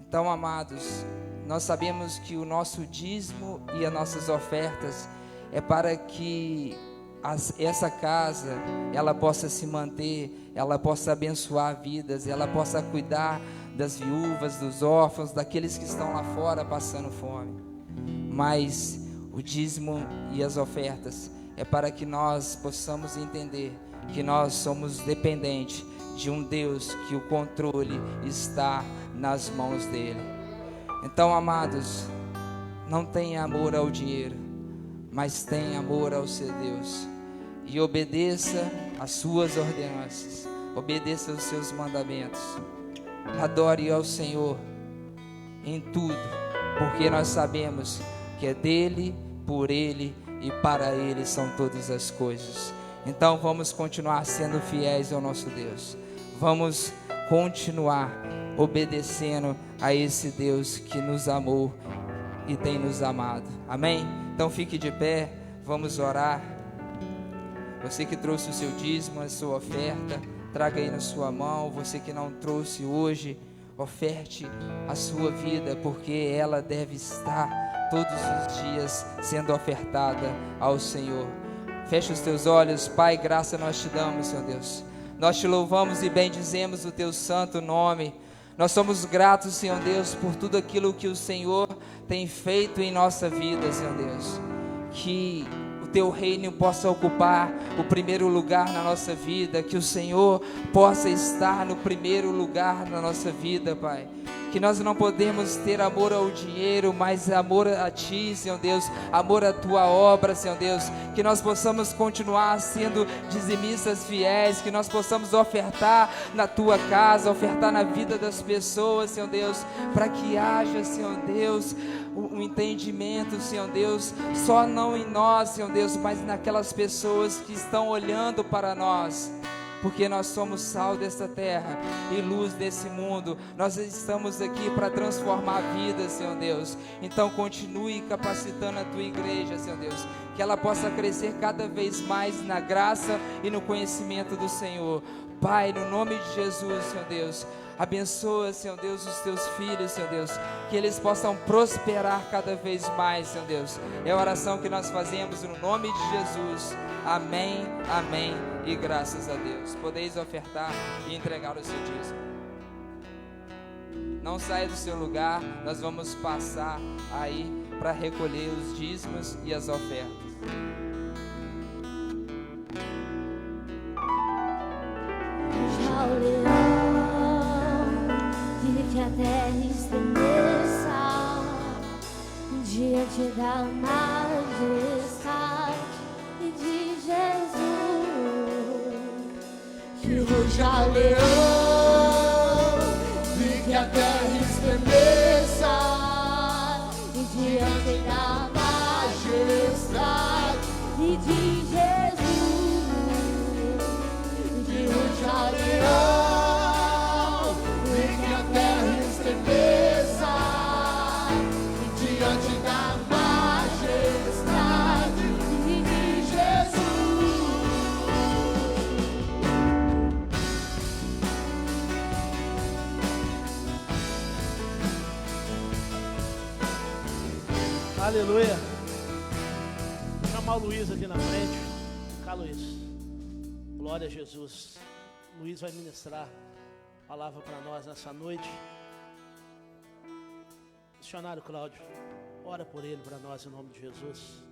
Speaker 5: Então, amados, nós sabemos que o nosso dízimo e as nossas ofertas é para que essa casa, ela possa se manter, ela possa abençoar vidas, ela possa cuidar das viúvas, dos órfãos, daqueles que estão lá fora passando fome. Mas o dízimo e as ofertas é para que nós possamos entender que nós somos dependentes de um Deus que o controle está nas mãos dele. Então, amados, não tenha amor ao dinheiro, mas tenha amor ao seu Deus, e obedeça às suas ordenanças, obedeça aos seus mandamentos, adore ao Senhor em tudo, porque nós sabemos que é dele, por ele e para ele são todas as coisas. Então vamos continuar sendo fiéis ao nosso Deus, vamos continuar obedecendo a esse Deus que nos amou e tem nos amado. Amém? Então fique de pé, vamos orar. Você que trouxe o seu dízimo, a sua oferta, traga aí na sua mão. Você que não trouxe hoje, oferte a sua vida, porque ela deve estar todos os dias sendo ofertada ao Senhor. Feche os teus olhos. Pai, graça nós te damos, Senhor Deus. Nós te louvamos e bendizemos o teu santo nome. Nós somos gratos, Senhor Deus, por tudo aquilo que o Senhor tem feito em nossa vida, Senhor Deus. Que o teu reino possa ocupar o primeiro lugar na nossa vida, que o Senhor possa estar no primeiro lugar na nossa vida, Pai. Que nós não podemos ter amor ao dinheiro, mas amor a Ti, Senhor Deus, amor à Tua obra, Senhor Deus. Que nós possamos continuar sendo dizimistas fiéis, que nós possamos ofertar na Tua casa, ofertar na vida das pessoas, Senhor Deus, para que haja, Senhor Deus, um entendimento, Senhor Deus, só não em nós, Senhor Deus, mas naquelas pessoas que estão olhando para nós. Porque nós somos sal desta terra e luz desse mundo. Nós estamos aqui para transformar vidas, Senhor Deus. Então continue capacitando a tua igreja, Senhor Deus, que ela possa crescer cada vez mais na graça e no conhecimento do Senhor. Pai, no nome de Jesus, Senhor Deus, abençoa, Senhor Deus, os teus filhos, Senhor Deus, que eles possam prosperar cada vez mais, Senhor Deus. É a oração que nós fazemos no nome de Jesus. Amém, amém e graças a Deus. Podeis ofertar e entregar o seu dízimo. Não saia do seu lugar, nós vamos passar aí para recolher os dízimos e as ofertas.
Speaker 4: Já o leão e que a terra estremeça diante da majestade de Jesus. Que ruja o leão
Speaker 1: E que a terra
Speaker 2: Aleluia. Vou chamar o Luiz aqui na frente. Cá, Luiz. Glória a Jesus. O Luiz vai ministrar a palavra para nós nessa noite. Missionário Cláudio, ora por ele para nós em nome de Jesus.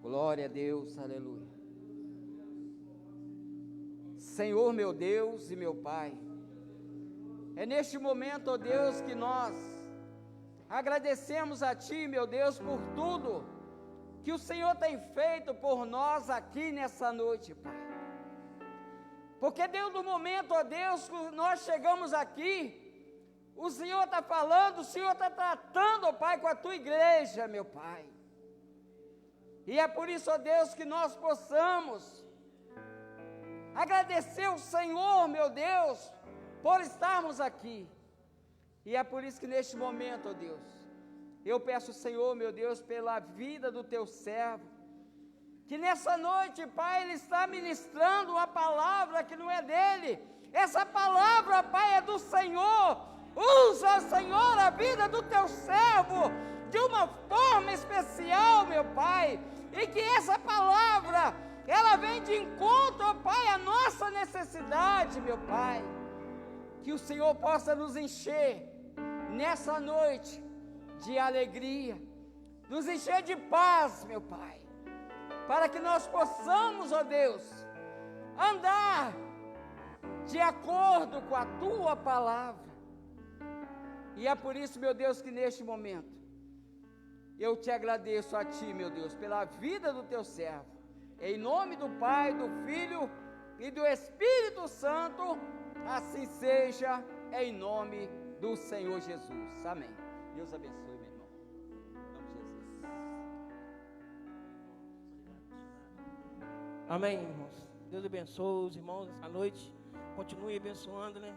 Speaker 6: Glória a Deus, aleluia. Senhor meu Deus e meu Pai, é neste momento, ó Deus, que nós agradecemos a Ti, meu Deus, por tudo que o Senhor tem feito por nós aqui nessa noite, Pai. Porque desde o momento, ó Deus, que nós chegamos aqui, o Senhor está falando, o Senhor está tratando, ó Pai, com a Tua igreja, meu Pai. E é por isso, ó Deus, que nós possamos agradecer o Senhor, meu Deus, por estarmos aqui. E é por isso que neste momento, ó Deus, eu peço, Senhor, meu Deus, pela vida do Teu servo, que nessa noite, Pai, ele está ministrando uma palavra que não é dele. Essa palavra, Pai, é do Senhor. Usa, Senhor, a vida do Teu servo de uma forma especial, meu Pai, e que essa palavra, ela vem de encontro, ó Pai, à nossa necessidade, meu Pai, que o Senhor possa nos encher nessa noite de alegria, nos encher de paz, meu Pai, para que nós possamos, ó Deus, andar de acordo com a Tua palavra. E é por isso, meu Deus, que neste momento eu te agradeço a Ti, meu Deus, pela vida do Teu servo. Em nome do Pai, do Filho e do Espírito Santo, assim seja, em nome do Senhor Jesus. Amém. Deus abençoe, meu irmão. Em nome de Jesus.
Speaker 3: Amém, irmãos. Deus abençoe os irmãos essa noite. Continue abençoando, né?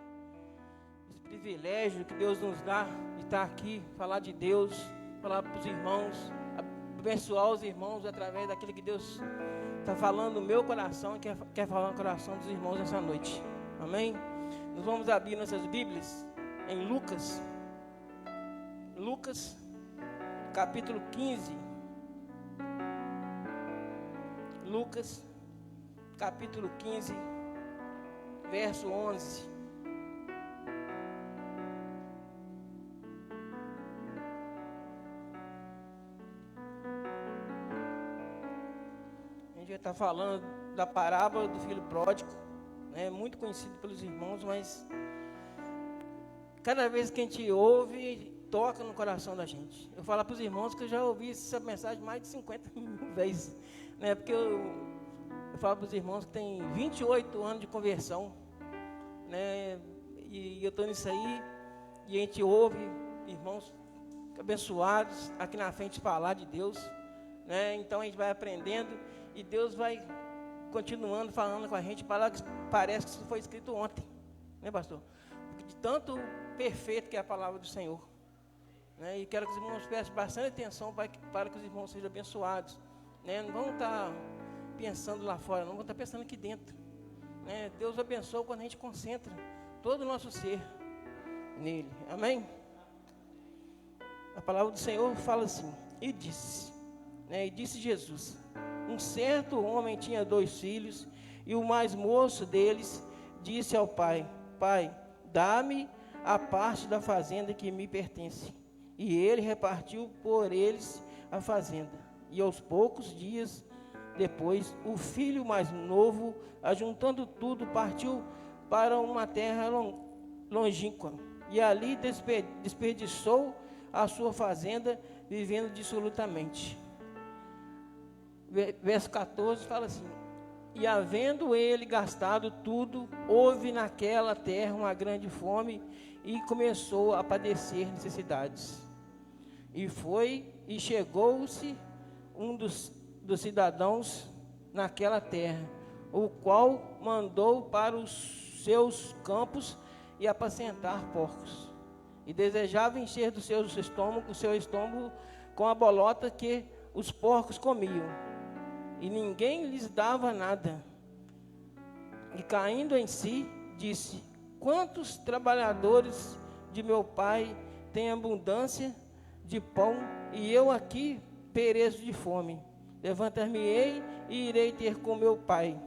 Speaker 3: Esse privilégio que Deus nos dá de estar aqui, falar de Deus, falar para os irmãos, abençoar os irmãos através daquilo que Deus está falando no meu coração e quer falar no coração dos irmãos essa noite. Amém? Nós vamos abrir nossas Bíblias em Lucas. Lucas, capítulo 15. Lucas, capítulo 15, verso 11. A gente já está falando da parábola do filho pródigo, né? Muito conhecido pelos irmãos, mas cada vez que a gente ouve, toca no coração da gente. Eu falo para os irmãos que eu já ouvi essa mensagem mais de 50 mil vezes, né? Porque eu falo para os irmãos que tem 28 anos de conversão, né? E eu estou nisso aí, e a gente ouve irmãos abençoados aqui na frente falar de Deus, né? Então a gente vai aprendendo e Deus vai continuando falando com a gente, parece que isso foi escrito ontem, né, pastor? De tanto perfeito que é a palavra do Senhor, né? E quero que os irmãos prestem bastante atenção para que os irmãos sejam abençoados, né? Não vão estar pensando lá fora, não vão estar pensando aqui dentro, né? Deus abençoa quando a gente concentra todo o nosso ser nele, amém? A palavra do Senhor fala assim: e disse, né? E disse Jesus: um certo homem tinha 2 filhos, e o mais moço deles disse ao pai: Pai, dá-me a parte da fazenda que me pertence. E ele repartiu por eles a fazenda. E aos poucos dias depois, o filho mais novo, ajuntando tudo, partiu para uma terra longínqua, e ali desperdiçou a sua fazenda, vivendo dissolutamente. Verso 14 fala assim: e havendo ele gastado tudo, houve naquela terra uma grande fome, e começou a padecer necessidades. E chegou-se um dos cidadãos naquela terra, o qual mandou para os seus campos e apacentar porcos, e desejava encher do seu estômago com a bolota que os porcos comiam, e ninguém lhes dava nada. E caindo em si, disse: quantos trabalhadores de meu pai têm abundância de pão, e eu aqui pereço de fome. Levantar-me-ei e irei ter com meu pai.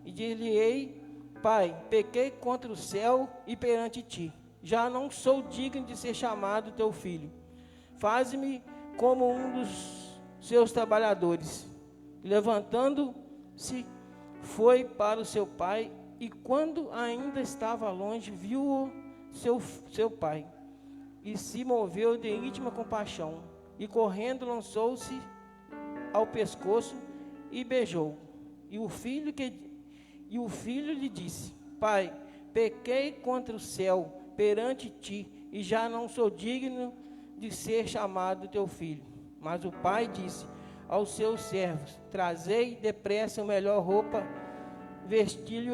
Speaker 3: E dir-lhe-ei: Pai, pequei contra o céu e perante ti. Já não sou digno de ser chamado teu filho. Faze-me como um dos seus trabalhadores. Levantando-se, foi para o seu pai, e quando ainda estava longe, viu seu pai, e se moveu de íntima compaixão, e correndo lançou-se ao pescoço e beijou. E o filho lhe disse: Pai, pequei contra o céu perante ti, e já não sou digno de ser chamado teu filho. Mas o pai disse aos seus servos: Trazei depressa a melhor roupa, vesti-lhe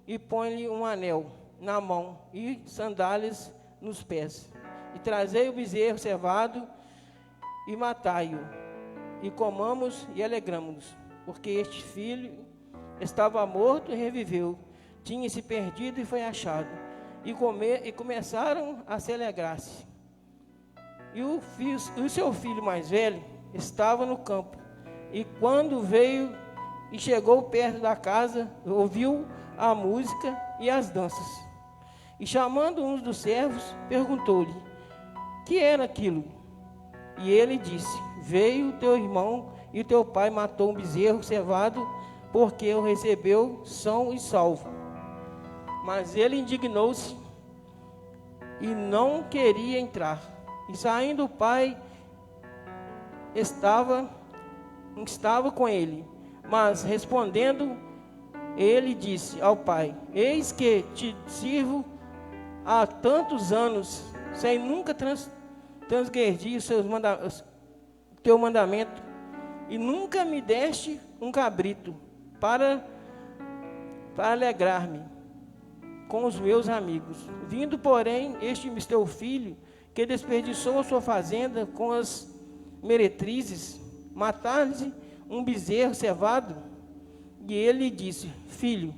Speaker 3: e põe-lhe um anel na mão e sandálias nos pés. E trazei o bezerro cevado e matai-o, e comamos e alegramo-nos, porque este filho estava morto e reviveu, tinha se perdido e foi achado. E começaram a se alegrar-se. E o seu filho mais velho estava no campo, e quando veio e chegou perto da casa, ouviu a música e as danças. E chamando um dos servos, perguntou-lhe: que era aquilo? E ele disse: Veio teu irmão e teu pai matou um bezerro cevado, porque o recebeu são e salvo. Mas ele indignou-se e não queria entrar. E saindo o pai estava com ele. Mas respondendo, ele disse ao pai: Eis que te sirvo há tantos anos, sem nunca transgredir teu mandamento, e nunca me deste um cabrito para alegrar-me com os meus amigos. Vindo, porém, este teu filho, que desperdiçou a sua fazenda com as meretrizes, matar-lhe um bezerro cevado. E ele disse: Filho,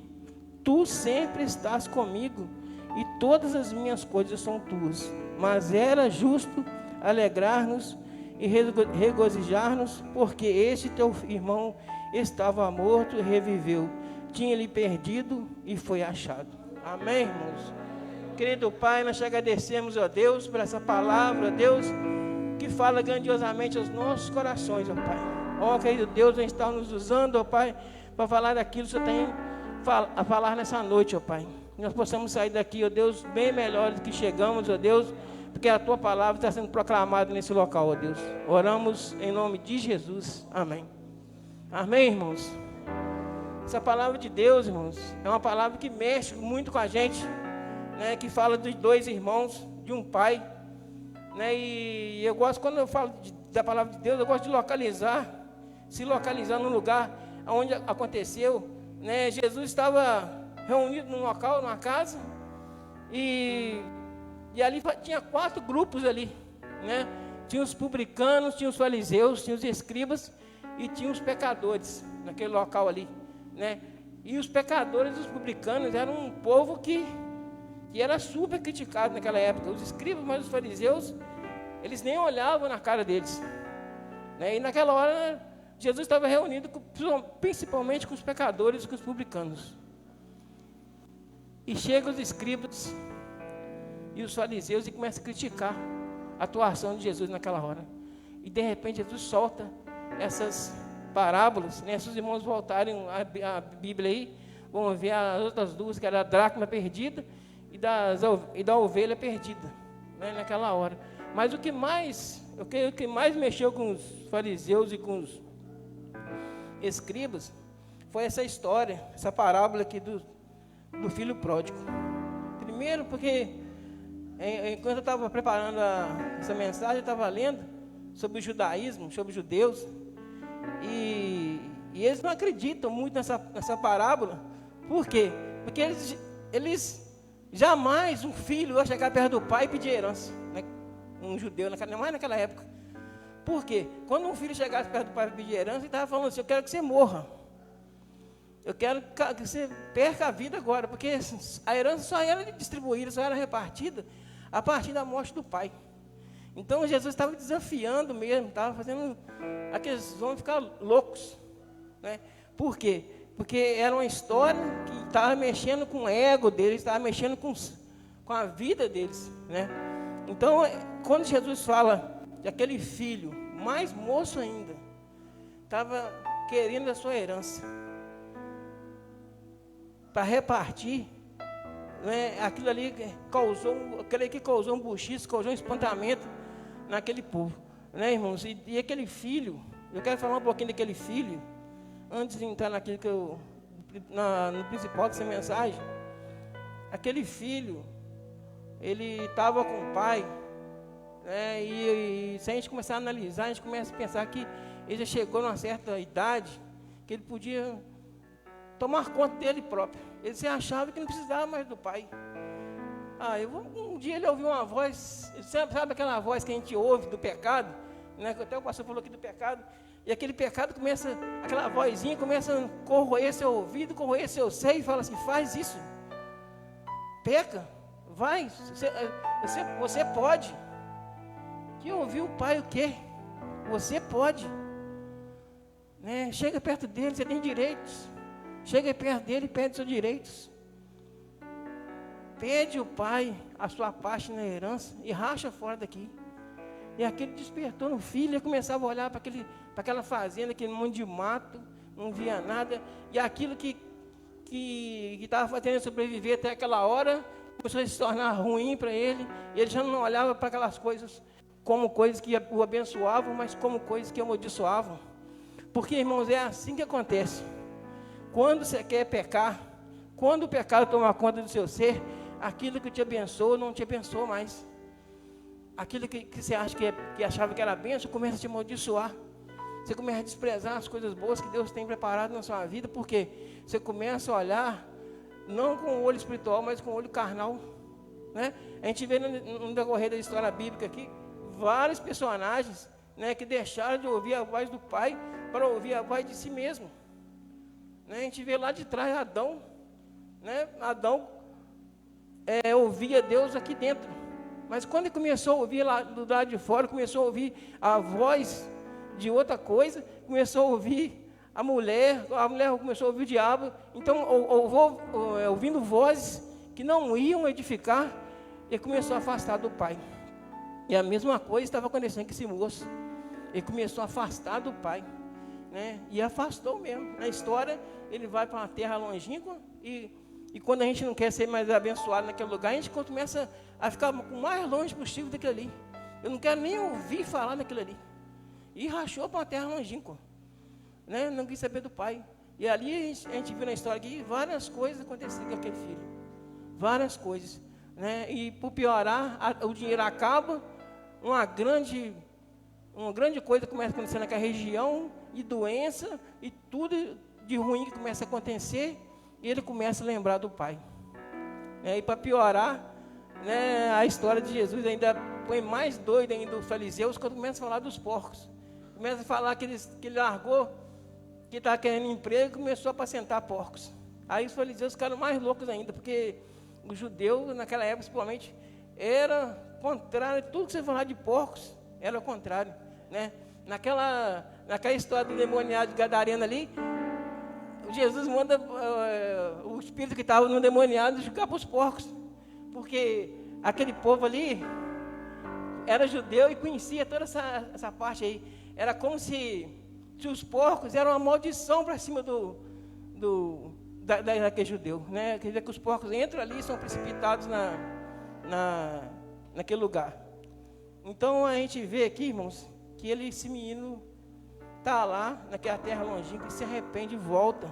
Speaker 3: tu sempre estás comigo, e todas as minhas coisas são tuas. Mas era justo alegrar-nos e regozijar-nos, porque este teu irmão estava morto e reviveu, tinha-lhe perdido e foi achado. Amém, irmãos? Querido Pai, nós te agradecemos, ó Deus, por essa palavra, ó Deus, que fala grandiosamente aos nossos corações, ó Pai. Ó, querido Deus, vem estar nos usando, ó Pai, para falar daquilo que o Senhor tem a falar nessa noite, ó Pai. Que nós possamos sair daqui, ó Deus, bem melhores do que chegamos, ó Deus, porque a Tua palavra está sendo proclamada nesse local, ó Deus. Oramos em nome de Jesus. Amém. Amém, irmãos? Essa palavra de Deus, irmãos, é uma palavra que mexe muito com a gente, né, que fala de dois irmãos, de um pai, né, e eu gosto, quando eu falo da palavra de Deus, eu gosto de se localizar no lugar onde aconteceu, né. Jesus estava reunido num local, numa casa, e ali tinha 4 grupos ali, né, tinha os publicanos, tinha os fariseus, tinha os escribas, e tinha os pecadores, naquele local ali, né, e os pecadores e os publicanos eram um povo que era super criticado naquela época. Os escribas, mas os fariseus, eles nem olhavam na cara deles, né? E naquela hora, Jesus estava reunido principalmente com os pecadores e com os publicanos. E chegam os escribas e os fariseus e começam a criticar a atuação de Jesus naquela hora. E de repente Jesus solta essas parábolas, né? Se os irmãos voltarem a Bíblia aí, vão ver as outras duas, que era a dracma perdida e da ovelha perdida, né, naquela hora. Mas o que mais mexeu com os fariseus e com os escribas foi essa história, essa parábola aqui do filho pródigo. Primeiro porque enquanto eu estava preparando essa mensagem, eu estava lendo sobre o judaísmo, sobre os judeus, e eles não acreditam muito nessa parábola. Por quê? Porque eles jamais um filho vai chegar perto do pai e pedir herança, né? Um judeu, mais naquela época. Por quê? Quando um filho chegasse perto do pai e pedir herança, ele estava falando assim: eu quero que você morra. eu quero que você perca a vida agora, porque a herança só era distribuída, só era repartida a partir da morte do pai. Então Jesus estava desafiando mesmo, estava fazendo aqueles homens ficar loucos, né? Por quê? Porque era uma história que estava mexendo com o ego deles, estava mexendo com a vida deles, né? Então, quando Jesus fala de aquele filho, mais moço ainda, estava querendo a sua herança para repartir, né? Aquilo ali causou um buchiço, causou um espantamento naquele povo, né, irmãos? E aquele filho, eu quero falar um pouquinho daquele filho, antes de entrar naquilo que no principal dessa mensagem. Aquele filho, ele estava com o pai, né, e se a gente começar a analisar, a gente começa a pensar que ele já chegou numa certa idade, que ele podia tomar conta dele próprio. Ele se achava que não precisava mais do pai. Um dia ele ouviu uma voz, sabe aquela voz que a gente ouve do pecado, né? Até o pastor falou aqui do pecado, e aquele pecado começa, aquela vozinha começa a corroer seu ouvido, corroer seu seio, e fala assim: faz isso, peca, vai, você pode. Que ouviu o pai o quê? Você pode, né? Chega perto dele, você tem direitos. Chega perto dele e pede seus direitos. Pede o pai a sua parte na herança e racha fora daqui. E aquele despertou no filho, ele começava a olhar para aquela fazenda, aquele monte de mato, não via nada. E aquilo que estava fazendo ele sobreviver até aquela hora, começou a se tornar ruim para ele. E ele já não olhava para aquelas coisas como coisas que o abençoavam, mas como coisas que o amaldiçoavam. Porque, irmãos, é assim que acontece. Quando você quer pecar, quando o pecado toma conta do seu ser, aquilo que te abençoa não te abençoa mais. Aquilo que você acha que achava que era bênção, começa a te amaldiçoar. Você começa a desprezar as coisas boas que Deus tem preparado na sua vida, porque você começa a olhar, não com o olho espiritual, mas com o olho carnal, né? A gente vê no decorrer da história bíblica aqui, vários personagens, né, que deixaram de ouvir a voz do Pai para ouvir a voz de si mesmo. A gente vê lá de trás Adão, né? Adão ouvia Deus aqui dentro, mas quando ele começou a ouvir lá do lado de fora, começou a ouvir a voz de outra coisa, começou a ouvir a mulher começou a ouvir o diabo. Então, ouvindo vozes que não iam edificar, ele começou a afastar do pai. E a mesma coisa estava acontecendo com esse moço. Ele começou a afastar do pai, né? E afastou mesmo. Na história, ele vai para uma terra longínqua e quando a gente não quer ser mais abençoado naquele lugar, a gente começa a ficar o mais longe possível daquilo ali. Eu não quero nem ouvir falar daquilo ali. E rachou para uma terra longínqua, né? Não quis saber do pai. E ali a gente viu na história aqui várias coisas acontecendo com aquele filho. Várias coisas, né? E por piorar, o dinheiro acaba, uma grande coisa começa a acontecer naquela região, e doença, e tudo de ruim que começa a acontecer, e ele começa a lembrar do pai. E para piorar, né, a história de Jesus ainda põe mais doido ainda os fariseus, quando começa a falar dos porcos. Começa a falar que ele largou, que estava querendo emprego, e começou a apacentar porcos. Aí os fariseus ficaram mais loucos ainda, porque o judeu, naquela época, principalmente, era contrário, tudo que você falar de porcos, era o contrário, né? Naquela história do demoniado de Gadareno ali, Jesus manda o espírito que estava no demoniado jogar para os porcos, porque aquele povo ali era judeu e conhecia toda essa parte aí. Era como se os porcos eram uma maldição para cima daquele judeu, né? Quer dizer que os porcos entram ali e são precipitados naquele lugar. Então a gente vê aqui, irmãos, que esse menino está lá naquela terra longínqua e se arrepende e volta.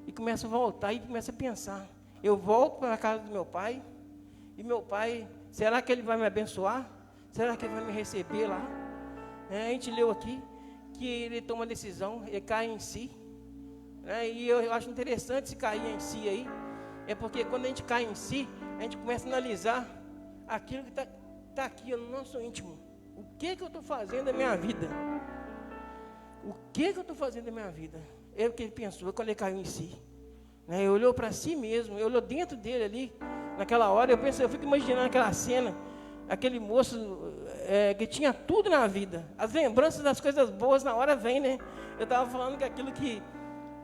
Speaker 3: E começa a voltar e começa a pensar: eu volto para a casa do meu pai, e meu pai, será que ele vai me abençoar? Será que ele vai me receber lá? A gente leu aqui que ele toma uma decisão, ele cai em si. E eu acho interessante esse cair em si aí, é porque quando a gente cai em si, a gente começa a analisar aquilo que está aqui no nosso íntimo. O que eu estou fazendo da minha vida? O que eu estou fazendo da minha vida? É o que ele pensou quando ele caiu em si. Né? Ele olhou para si mesmo, ele olhou dentro dele ali, naquela hora. Eu fico imaginando aquela cena, aquele moço que tinha tudo na vida. As lembranças das coisas boas na hora vem, né? Eu estava falando que aquilo que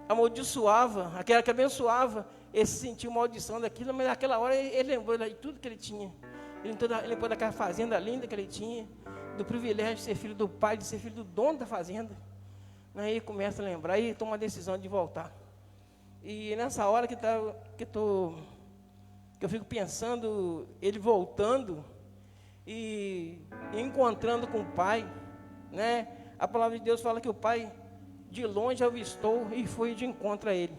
Speaker 3: amaldiçoava, aquilo que abençoava, ele sentiu maldição daquilo, mas naquela hora ele lembrou de tudo que ele tinha. Ele lembrou daquela fazenda linda que ele tinha, do privilégio de ser filho do pai, de ser filho do dono da fazenda. Aí ele começa a lembrar e toma a decisão de voltar. E nessa hora que eu fico pensando, ele voltando e encontrando com o pai, né? A palavra de Deus fala que o pai de longe avistou e foi de encontro a ele,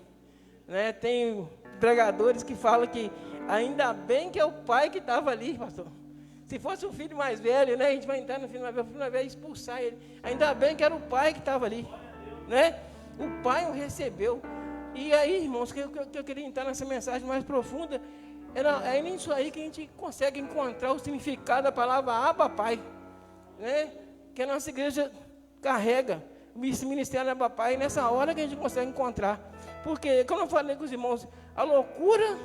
Speaker 3: né? Tem pregadores que falam que ainda bem que é o pai que estava ali, pastor. Se fosse o filho mais velho, né? A gente vai entrar no filho mais velho, o filho mais velho expulsar ele. Ainda bem que era o pai que estava ali, né? O pai o recebeu. E aí, irmãos, que eu queria entrar nessa mensagem mais profunda, é nisso aí que a gente consegue encontrar o significado da palavra Abba Pai, né? Que a nossa igreja carrega esse ministério Abba Pai, nessa hora que a gente consegue encontrar. Porque, como eu falei com os irmãos, a loucura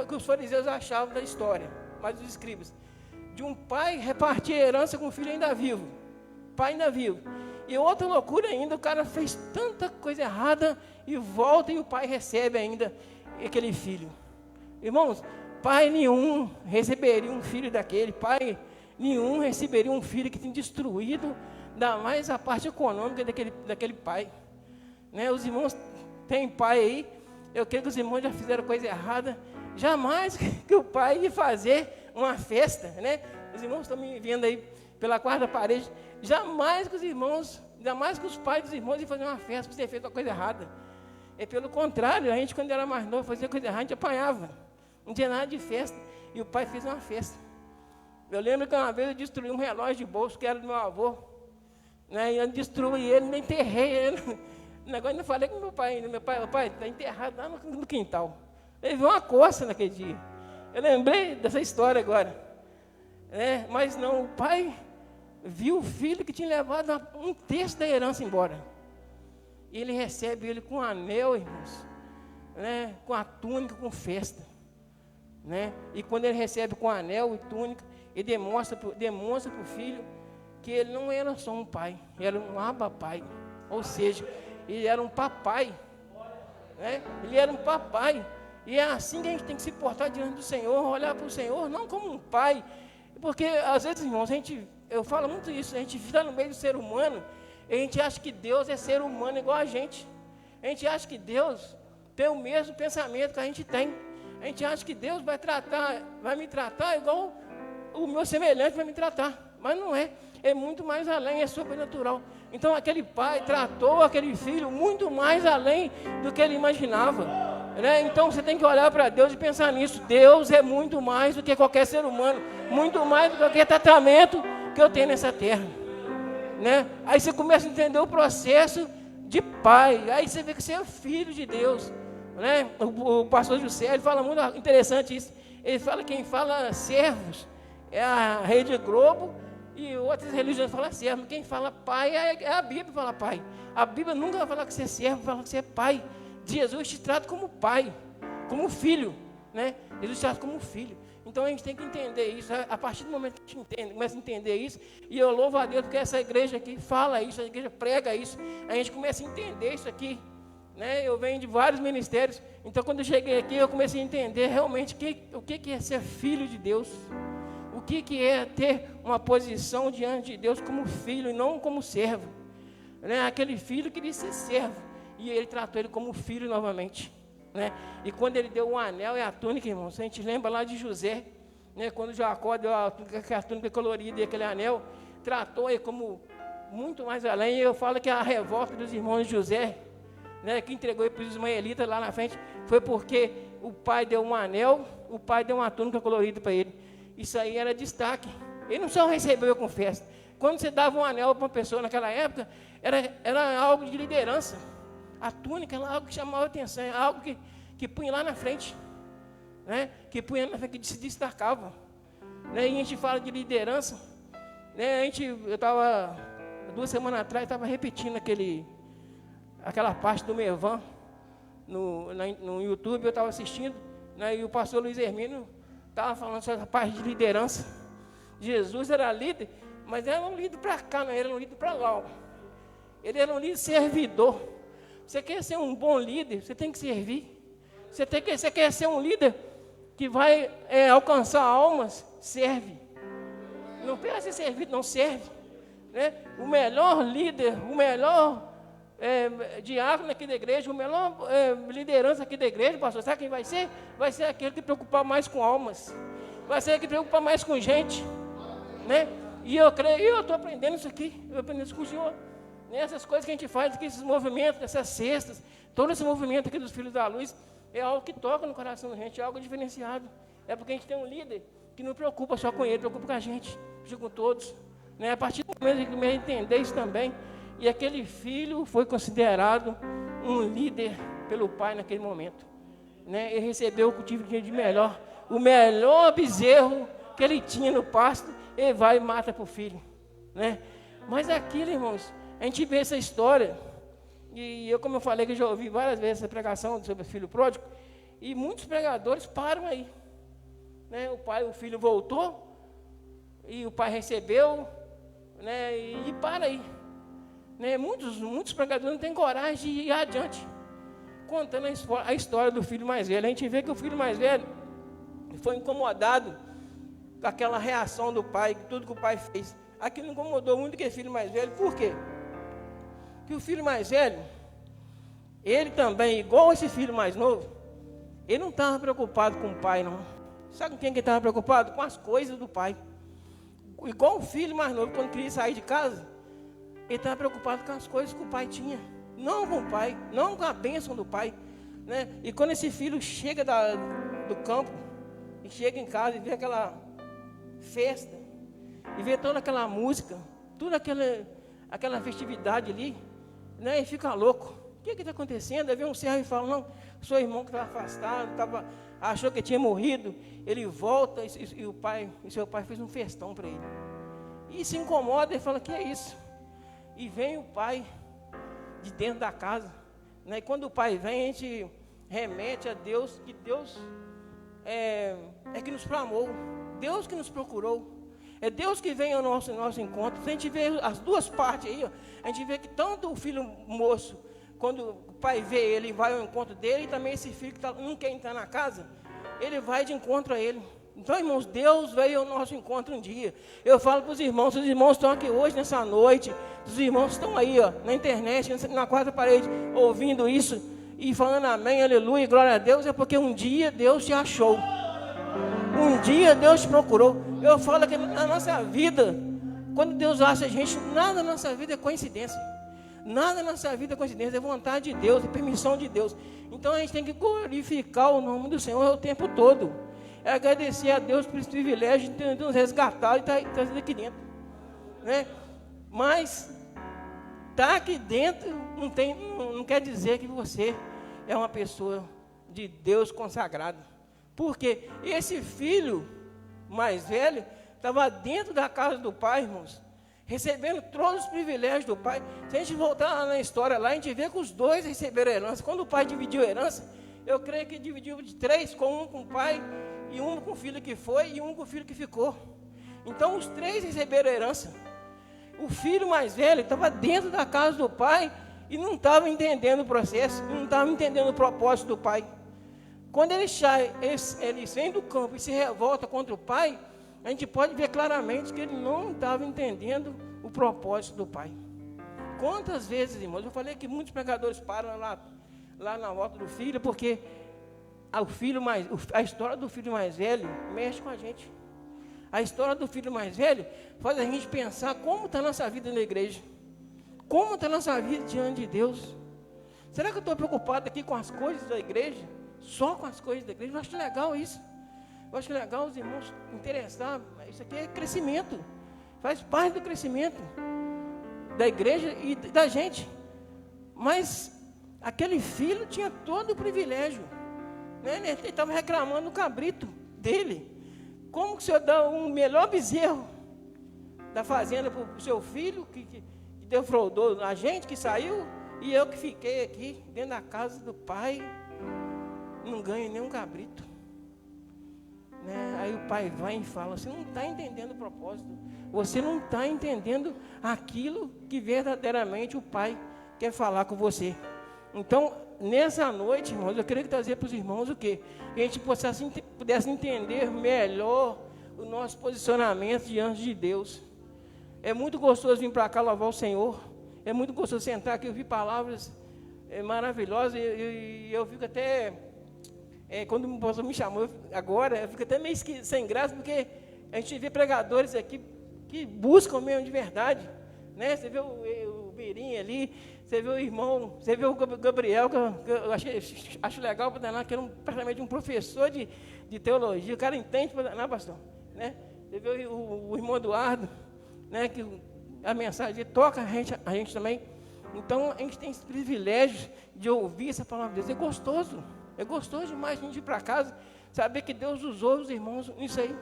Speaker 3: que os fariseus achavam da história, mas os escribas, de um pai repartir a herança com o filho ainda vivo, pai ainda vivo. E outra loucura ainda, o cara fez tanta coisa errada e volta e o pai recebe ainda aquele filho. Irmãos, pai nenhum receberia um filho daquele, pai nenhum receberia um filho que tem destruído, ainda mais a parte econômica daquele pai. Né? Os irmãos têm pai aí, eu creio que os irmãos já fizeram coisa errada, jamais que o pai ia fazer uma festa, né? Os irmãos estão me vendo aí pela quarta parede, jamais que os pais dos irmãos iam fazer uma festa por ter feito uma coisa errada. É pelo contrário, a gente quando era mais novo, fazia coisa errada, a gente apanhava. Não tinha nada de festa, e o pai fez uma festa. Eu lembro que uma vez eu destruí um relógio de bolso, que era do meu avô, né? E eu destruí ele, nem enterrei ele. O negócio, ainda falei com meu pai, está enterrado lá no quintal. Ele viu uma coça naquele dia. Eu lembrei dessa história agora. Mas não, o pai viu o filho que tinha levado um terço da herança embora. E ele recebe ele com anel, irmãos, né? Com a túnica, com festa. Né? E quando ele recebe com anel e túnica, ele demonstra para o filho que ele não era só um pai, era um Abba Pai. Ou seja, ele era um papai. Né? Ele era um papai. E é assim que a gente tem que se portar diante do Senhor, olhar para o Senhor, não como um pai. Porque, às vezes, irmãos, eu falo muito isso, a gente está no meio do ser humano, e a gente acha que Deus é ser humano igual a gente. A gente acha que Deus tem o mesmo pensamento que a gente tem. A gente acha que Deus vai me tratar igual o meu semelhante vai me tratar. Mas não é. É muito mais além, é sobrenatural. Então, aquele pai tratou aquele filho muito mais além do que ele imaginava. Né? Então você tem que olhar para Deus e pensar nisso. Deus é muito mais do que qualquer ser humano, muito mais do que qualquer tratamento que eu tenho nessa terra. Né? Aí você começa a entender o processo de pai, aí você vê que você é filho de Deus. Né? O pastor José, ele fala muito interessante isso. Ele fala que quem fala servos é a Rede Globo e outras religiões falam servo. Quem fala pai é a Bíblia, fala pai. A Bíblia nunca vai falar que você é servo, vai falar que você é pai. Jesus te trata como pai, como filho, né? Jesus te trata como filho. Então a gente tem que entender isso. A partir do momento que a gente começa a entender isso, e eu louvo a Deus porque essa igreja aqui fala isso, a igreja prega isso, a gente começa a entender isso aqui. Né? Eu venho de vários ministérios, então quando eu cheguei aqui eu comecei a entender realmente o que é ser filho de Deus. O que é ter uma posição diante de Deus como filho e não como servo. Né? Aquele filho queria ser servo. E ele tratou ele como filho novamente. Né? E quando ele deu o anel e a túnica, irmãos, a gente lembra lá de José, né? Quando Jacó deu a túnica colorida e aquele anel, tratou ele como muito mais além. E eu falo que a revolta dos irmãos de José, né, que entregou ele para os ismaelitas lá na frente, foi porque o pai deu um anel, o pai deu uma túnica colorida para ele. Isso aí era destaque. Ele não só recebeu com festa. Quando você dava um anel para uma pessoa naquela época, era algo de liderança. A túnica era algo que chamava atenção, era algo que punha lá na frente, né? Que punha lá na frente, que se destacava. Né? E a gente fala de liderança, né? Eu estava, 2 semanas atrás, estava repetindo aquela parte do Mervan no YouTube, eu estava assistindo, né, e o pastor Luiz Hermínio estava falando sobre a parte de liderança. Jesus era líder, mas era um líder para cá, não era um líder para lá. Ele era um líder servidor. Você quer ser um bom líder, você tem que servir. Você quer ser um líder que vai alcançar almas, serve. Não pensa ser servido, não serve. Né? O melhor líder, o melhor diácono aqui da igreja, o melhor liderança aqui da igreja, pastor, sabe quem vai ser? Vai ser aquele que preocupar mais com almas. Vai ser aquele que preocupar mais com gente. Né? E eu estou aprendendo isso aqui, eu aprendi isso com o Senhor. Essas coisas que a gente faz aqui, esses movimentos, essas cestas, todo esse movimento aqui dos Filhos da Luz, é algo que toca no coração da gente, é algo diferenciado. É porque a gente tem um líder que não preocupa só com ele, preocupa com a gente, com todos. Né? A partir do momento que eu entender isso também, e aquele filho foi considerado um líder pelo pai naquele momento. Né? Ele recebeu o que tive de melhor, o melhor bezerro que ele tinha no pasto, ele vai e mata para o filho. Né? Mas aquilo, irmãos, a gente vê essa história, e eu, como eu falei, que eu já ouvi várias vezes essa pregação sobre o filho pródigo, e muitos pregadores param aí. Né? O filho voltou, e o pai recebeu, né? E para aí. Né? Muitos pregadores não têm coragem de ir adiante, contando a história do filho mais velho. A gente vê que o filho mais velho foi incomodado com aquela reação do pai, tudo que o pai fez. Aquilo incomodou muito aquele filho mais velho. Por quê? Porque o filho mais velho, ele também, igual esse filho mais novo, ele não estava preocupado com o pai, não. Sabe com quem que estava preocupado? Com as coisas do pai. Igual o filho mais novo, quando queria sair de casa, ele estava preocupado com as coisas que o pai tinha. Não com o pai, não com a bênção do pai. Né? E quando esse filho chega do campo, e chega em casa e vê aquela festa, e vê toda aquela música, toda aquela festividade ali, né? E fica louco. O que está acontecendo? Aí vem um servo e fala, não, seu irmão que estava afastado, achou que tinha morrido, ele volta e seu pai fez um festão para ele. E se incomoda e fala, que é isso? E vem o pai de dentro da casa. Né? E quando o pai vem, a gente remete a Deus, que Deus é que nos clamou, Deus que nos procurou. É Deus que vem ao nosso encontro. A gente vê as duas partes aí, ó. A gente vê que tanto o filho moço, quando o pai vê ele, vai ao encontro dele, e também esse filho que não quer entrar na casa, ele vai de encontro a ele. Então, irmãos, Deus veio ao nosso encontro um dia. Eu falo para os irmãos estão aqui hoje, nessa noite, os irmãos estão aí, ó, na internet, na quarta parede, ouvindo isso, e falando amém, aleluia, glória a Deus, é porque um dia Deus te achou. Um dia Deus te procurou. Eu falo que na nossa vida, quando Deus acha a gente, nada na nossa vida é coincidência. Nada na nossa vida é coincidência, é vontade de Deus, é permissão de Deus. Então a gente tem que glorificar o nome do Senhor o tempo todo. É agradecer a Deus por esse privilégio de nos resgatar e trazer aqui dentro. Né? Mas estar aqui dentro não quer dizer que você é uma pessoa de Deus consagrada. Porque esse filho mais velho estava dentro da casa do pai, irmãos, recebendo todos os privilégios do pai. Se a gente voltar lá na história, lá a gente vê que os dois receberam a herança. Quando o pai dividiu a herança, eu creio que dividiu de 3, com um com o pai, e um com o filho que foi, e um com o filho que ficou. Então os 3 receberam a herança. O filho mais velho estava dentro da casa do pai e não estava entendendo o processo, não estava entendendo o propósito do pai. Quando eles vêm do campo e se revolta contra o pai, a gente pode ver claramente que ele não estava entendendo o propósito do pai. Quantas vezes, irmãos, eu falei que muitos pregadores param lá na volta do filho, porque a história do filho mais velho mexe com a gente. A história do filho mais velho faz a gente pensar como está a nossa vida na igreja. Como está a nossa vida diante de Deus. Será que eu estou preocupado aqui com as coisas da igreja? Só com as coisas da igreja? Eu acho legal isso. Eu acho legal os irmãos interessar. Isso aqui é crescimento. Faz parte do crescimento da igreja e da gente. Mas aquele filho tinha todo o privilégio. Né? Ele estava reclamando do cabrito dele. Como que o senhor dá um melhor bezerro da fazenda para o seu filho, que defraudou a gente, que saiu, E eu que fiquei aqui, dentro da casa do pai, não ganho nem um cabrito. Né? Aí o pai vai e fala, você não está entendendo o propósito. Você não está entendendo aquilo que verdadeiramente o pai quer falar com você. Então, nessa noite, irmãos, eu queria trazer para os irmãos o quê? Que a gente pudesse entender melhor o nosso posicionamento diante de Deus. É muito gostoso vir para cá louvar o Senhor. É muito gostoso sentar aqui e ouvir palavras maravilhosas. E eu fico até... quando o pastor me chamou agora, eu fico até meio sem graça, porque a gente vê pregadores aqui que buscam mesmo de verdade. Né? Você vê o Birinho ali, você vê o irmão, você vê o Gabriel, que eu acho legal para danar, que era praticamente um professor de teologia. O cara entende para danar, pastor. Né? Você vê o irmão Eduardo, né, que a mensagem toca a gente também. Então, a gente tem esse privilégio de ouvir essa palavra de Deus. É gostoso demais a gente ir para casa, saber que Deus usou os irmãos nisso aí.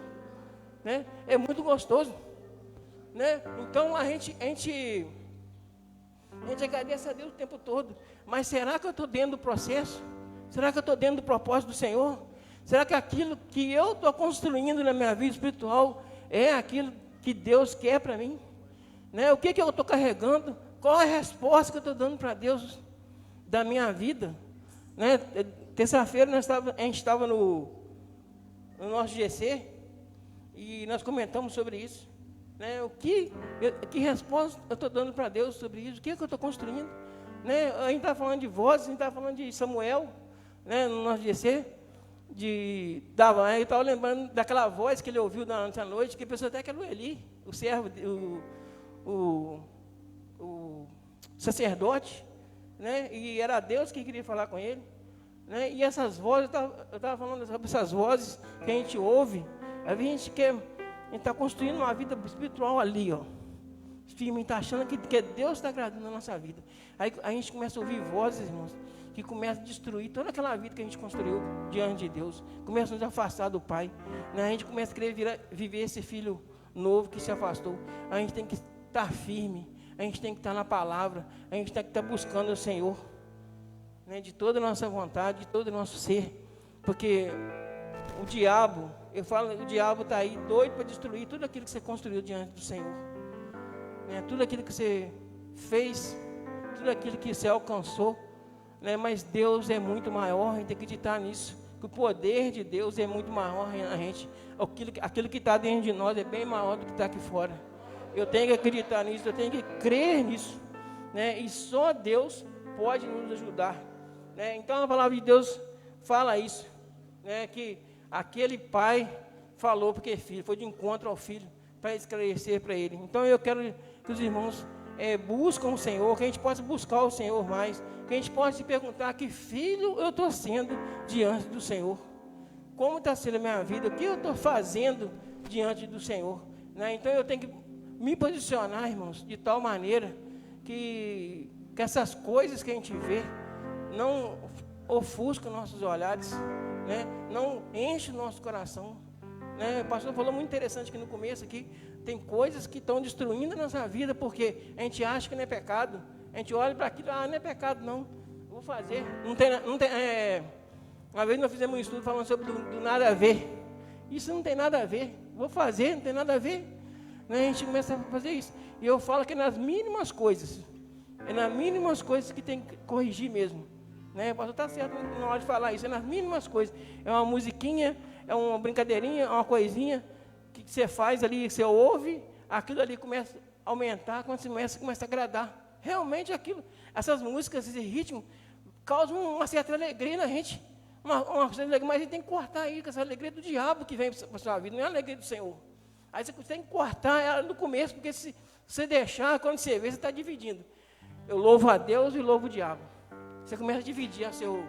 Speaker 3: Né? É muito gostoso. Né? Então, a gente agradece a Deus o tempo todo. Mas será que eu estou dentro do processo? Será que eu estou dentro do propósito do Senhor? Será que aquilo que eu estou construindo na minha vida espiritual é aquilo que Deus quer para mim? Né? O que eu estou carregando? Qual é a resposta que eu estou dando para Deus da minha vida? Né? Terça-feira a gente estava no nosso GC e nós comentamos sobre isso. Né? Que resposta eu estou dando para Deus sobre isso? O que eu estou construindo? Né? A gente está falando de vozes, a gente está falando de Samuel, né? No nosso GC. Eu estava lembrando daquela voz que ele ouviu durante a noite, que pensou até que era o Eli, o servo, o sacerdote, né? E era Deus que queria falar com ele. Né? E essas vozes, eu estava falando sobre essas vozes que a gente ouve, a gente está construindo uma vida espiritual ali, ó. Firme, está achando que Deus está agradando a nossa vida. Aí a gente começa a ouvir vozes, irmãos, que começam a destruir toda aquela vida que a gente construiu diante de Deus. Começa a nos afastar do Pai. Né? A gente começa a querer viver esse filho novo que se afastou. A gente tem que estar firme. A gente tem que estar na palavra. A gente tem que estar buscando o Senhor. Né? De toda a nossa vontade, de todo o nosso ser. Porque o diabo está aí doido para destruir tudo aquilo que você construiu diante do Senhor. Né? Tudo aquilo que você fez, tudo aquilo que você alcançou. Né? Mas Deus é muito maior, a gente tem que acreditar nisso. Que o poder de Deus é muito maior na gente. Aquilo que está dentro de nós é bem maior do que está aqui fora. Eu tenho que acreditar nisso, eu tenho que crer nisso. Né? E só Deus pode nos ajudar. Né? Então a palavra de Deus fala isso. Né? Que aquele pai falou porque é filho, foi de encontro ao filho, para esclarecer para ele. Então eu quero que os irmãos buscam o Senhor, que a gente possa buscar o Senhor mais, que a gente possa se perguntar que filho eu estou sendo diante do Senhor. Como está sendo a minha vida? O que eu estou fazendo diante do Senhor? Né? Então eu tenho que me posicionar, irmãos, de tal maneira que essas coisas que a gente vê não ofuscam nossos olhares, né? Não enche o nosso coração. Né? O pastor falou muito interessante aqui no começo aqui, tem coisas que estão destruindo a nossa vida porque a gente acha que não é pecado. A gente olha para aquilo, não é pecado não, vou fazer. Uma vez nós fizemos um estudo falando sobre do nada a ver. Isso não tem nada a ver, vou fazer, não tem nada a ver. Né? A gente começa a fazer isso. E eu falo que é nas mínimas coisas. É nas mínimas coisas que tem que corrigir mesmo. Né? O pastor está certo na hora de falar isso. É nas mínimas coisas. É uma musiquinha, é uma brincadeirinha, é uma coisinha que você faz ali, você ouve, aquilo ali começa a aumentar, quando você começa a agradar. Realmente aquilo, essas músicas, esse ritmo, causam uma certa alegria na gente. Uma certa alegria, mas a gente tem que cortar aí, com essa alegria do diabo que vem para a sua vida, não é a alegria do Senhor. Aí você tem que cortar ela no começo, porque se você deixar, quando você vê, você está dividindo. Eu louvo a Deus e louvo o diabo. Você começa a dividir os seus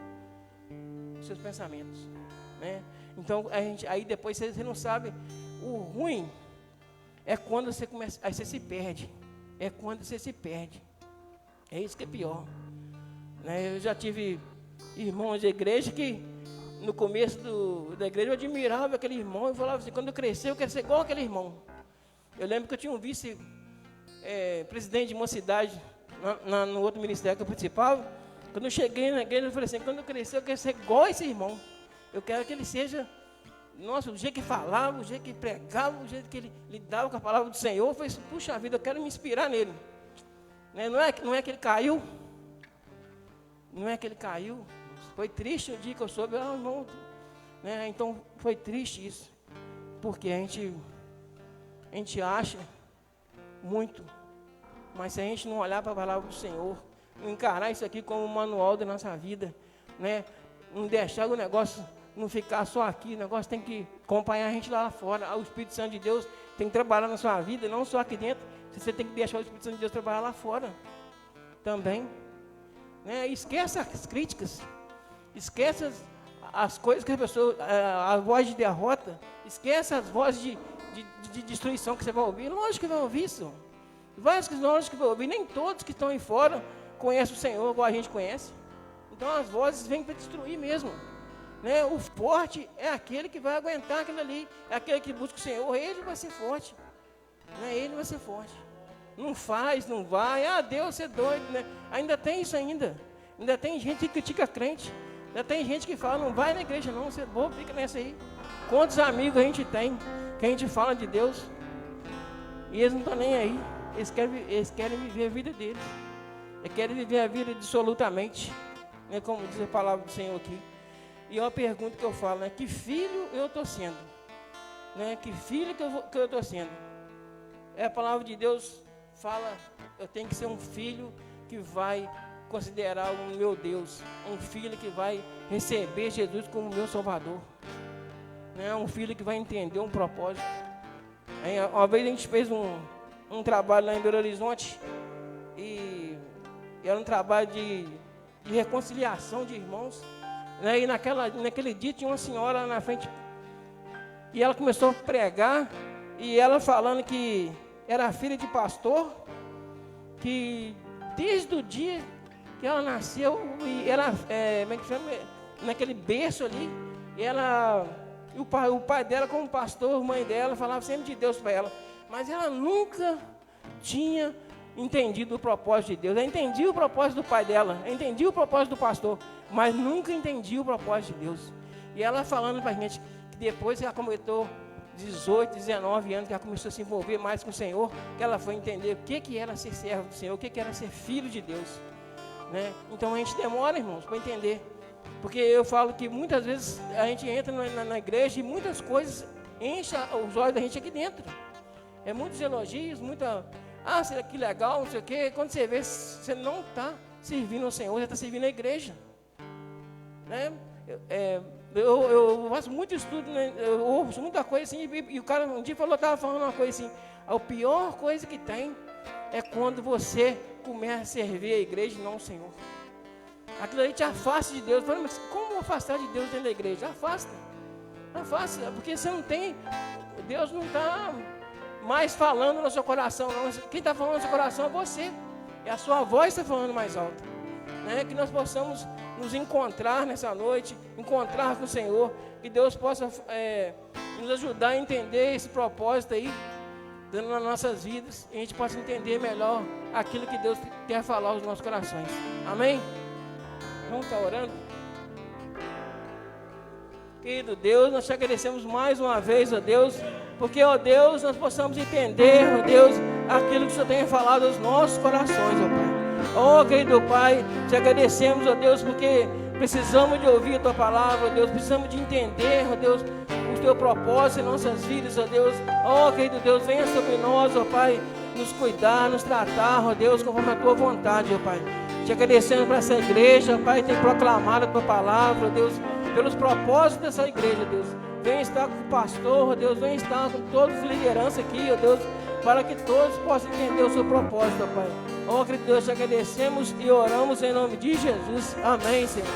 Speaker 3: pensamentos. Né? Então, aí depois você não sabe. O ruim é quando você começa, aí você se perde. É quando você se perde. É isso que é pior. Né? Eu já tive irmãos de igreja que, no começo da igreja, eu admirava aquele irmão e falava assim, quando eu crescer, eu quero ser igual aquele irmão. Eu lembro que eu tinha um vice-presidente de uma cidade no outro ministério que eu participava. Quando eu cheguei na igreja, eu falei assim, quando eu crescer, eu quero ser igual a esse irmão. Eu quero que ele seja, nossa, o jeito que falava, o jeito que pregava, o jeito que ele lidava com a palavra do Senhor. Eu falei assim, puxa vida, eu quero me inspirar nele. Né? Não é que ele caiu. Não é que ele caiu. Foi triste o dia que eu soube, irmão. Né? Então, foi triste isso. Porque a gente acha muito. Mas se a gente não olhar para a palavra do Senhor, não encarar isso aqui como um manual da nossa vida, né? Não deixar o negócio não ficar só aqui, o negócio tem que acompanhar a gente lá fora. O Espírito Santo de Deus tem que trabalhar na sua vida, não só aqui dentro. Você tem que deixar o Espírito Santo de Deus trabalhar lá fora também. Né? Esquece as críticas, esquece as coisas que a pessoa, a voz de derrota, esquece as vozes de destruição que você vai ouvir. Lógico que vai ouvir isso. Lógico que vai ouvir. Nem todos que estão aí fora conhecem o Senhor igual a gente conhece. Então as vozes vêm para destruir mesmo. Né? O forte é aquele que vai aguentar aquilo ali. É aquele que busca o Senhor, ele vai ser forte. Né? Ele vai ser forte. Não faz, não vai. Ah, Deus, você é doido, né? Ainda tem isso ainda. Ainda tem gente que critica crente. Ainda tem gente que fala, não vai na igreja não, você é bobo, fica nessa aí. Quantos amigos a gente tem que a gente fala de Deus e eles não estão nem aí. Eles querem viver a vida deles. Eles querem viver a vida dissolutamente. Né? Como diz a palavra do Senhor aqui. E é uma pergunta que eu falo, né? Que filho eu estou sendo? Né? Que filho que eu estou sendo? A palavra de Deus fala, eu tenho que ser um filho que vai considerar o meu Deus, um filho que vai receber Jesus como meu Salvador, né? Um filho que vai entender um propósito. Aí, uma vez a gente fez um trabalho lá em Belo Horizonte e era um trabalho de reconciliação de irmãos, né? E naquele dia tinha uma senhora lá na frente e ela começou a pregar e ela falando que era filha de pastor, que desde o dia que ela nasceu, e ela, como é que chama? Naquele berço ali, o pai dela como pastor, mãe dela, falava sempre de Deus para ela, mas ela nunca tinha entendido o propósito de Deus. Ela entendia o propósito do pai dela, ela entendia o propósito do pastor, mas nunca entendia o propósito de Deus. E ela falando para a gente que depois que ela completou 18, 19 anos, que ela começou a se envolver mais com o Senhor, que ela foi entender o que era ser servo do Senhor, o que era ser filho de Deus. Né? Então a gente demora, irmãos, para entender. Porque eu falo que muitas vezes a gente entra na igreja e muitas coisas enchem os olhos da gente aqui dentro. É muitos elogios, será que legal, não sei o quê. Quando você vê, você não está servindo ao Senhor, você está servindo a igreja. Né? Eu faço muito estudo, né? Eu ouço muita coisa assim, e o cara um dia estava falando uma coisa assim, a pior coisa que tem é quando você começa a servir a igreja e não o Senhor. Aquilo aí te afasta de Deus. Mas como afastar de Deus dentro da igreja? Afasta, porque você não tem, Deus não está mais falando no seu coração, não. Quem está falando no seu coração é você, é a sua voz que está falando mais alto. Né? Que nós possamos nos encontrar nessa noite, encontrar com o Senhor, que Deus possa nos ajudar a entender esse propósito aí, dando nas nossas vidas, e a gente possa entender melhor aquilo que Deus quer falar aos nossos corações. Amém? Vamos estar orando? Querido Deus, nós te agradecemos mais uma vez, ó Deus, porque, ó Deus, nós possamos entender, ó Deus, aquilo que o Senhor tem falado aos nossos corações, ó Pai. Oh, querido Pai, te agradecemos, ó Deus, porque precisamos de ouvir a Tua palavra, ó Deus, precisamos de entender, ó Deus, o Teu propósito em nossas vidas, ó Deus. Oh, querido Deus, venha sobre nós, ó Pai, nos cuidar, nos tratar, ó Deus, conforme a Tua vontade, ó Pai. Te agradecendo por essa igreja, ó Pai, tem proclamado a Tua palavra, ó Deus, pelos propósitos dessa igreja, ó Deus. Venha estar com o pastor, ó Deus, venha estar com todos os lideranças aqui, ó Deus, para que todos possam entender o seu propósito, ó Pai. Oh, querido Deus, te agradecemos e oramos em nome de Jesus. Amém, Senhor.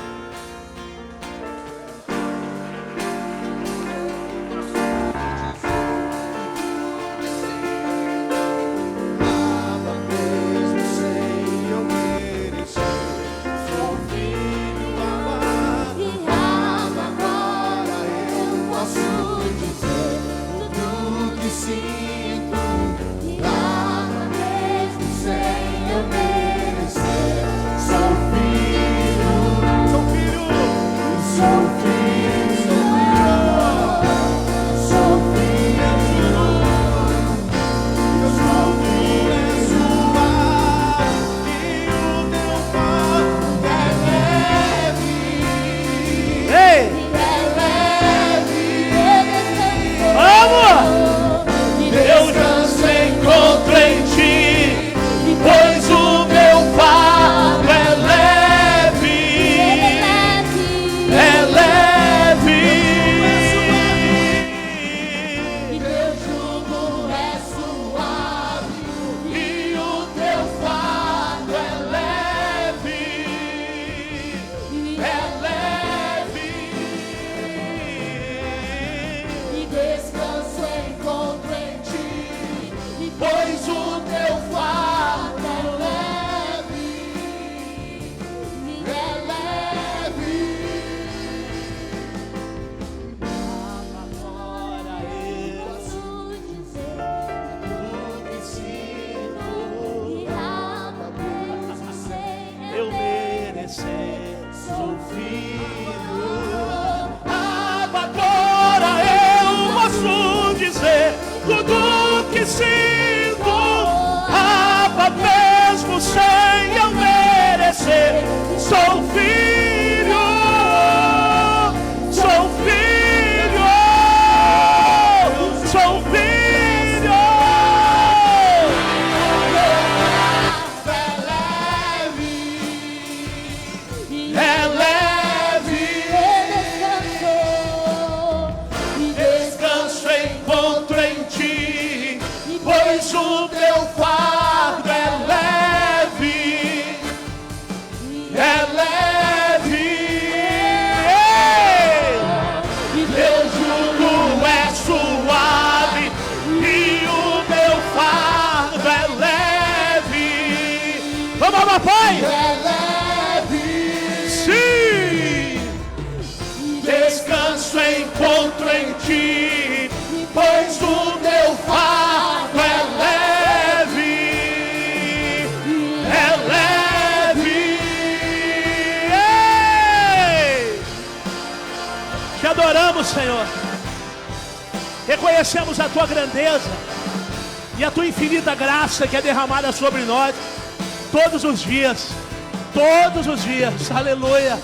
Speaker 4: Sinto, e ama mesmo sem eu merecer.
Speaker 2: Papai!
Speaker 1: É leve.
Speaker 2: Sim!
Speaker 1: Descanso encontro em ti, pois o teu fardo é leve. É leve.
Speaker 2: Ei! Te adoramos, Senhor. Reconhecemos a tua grandeza e a tua infinita graça que é derramada sobre nós todos os dias, aleluia.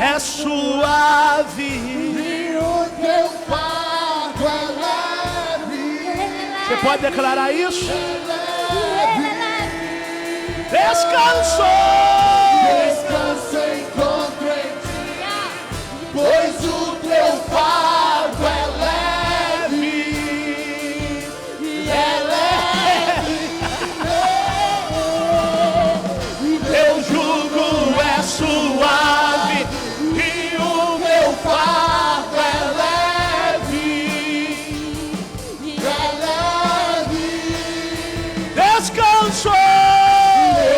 Speaker 2: É suave
Speaker 1: E o teu fardo é leve.
Speaker 2: Você pode declarar isso?
Speaker 1: Leve.
Speaker 2: Descansou.
Speaker 1: Descanso encontro em ti, pois o teu fardo é leve. É leve. Teu jugo é suave e o meu fardo é leve. É leve.
Speaker 2: Descansou.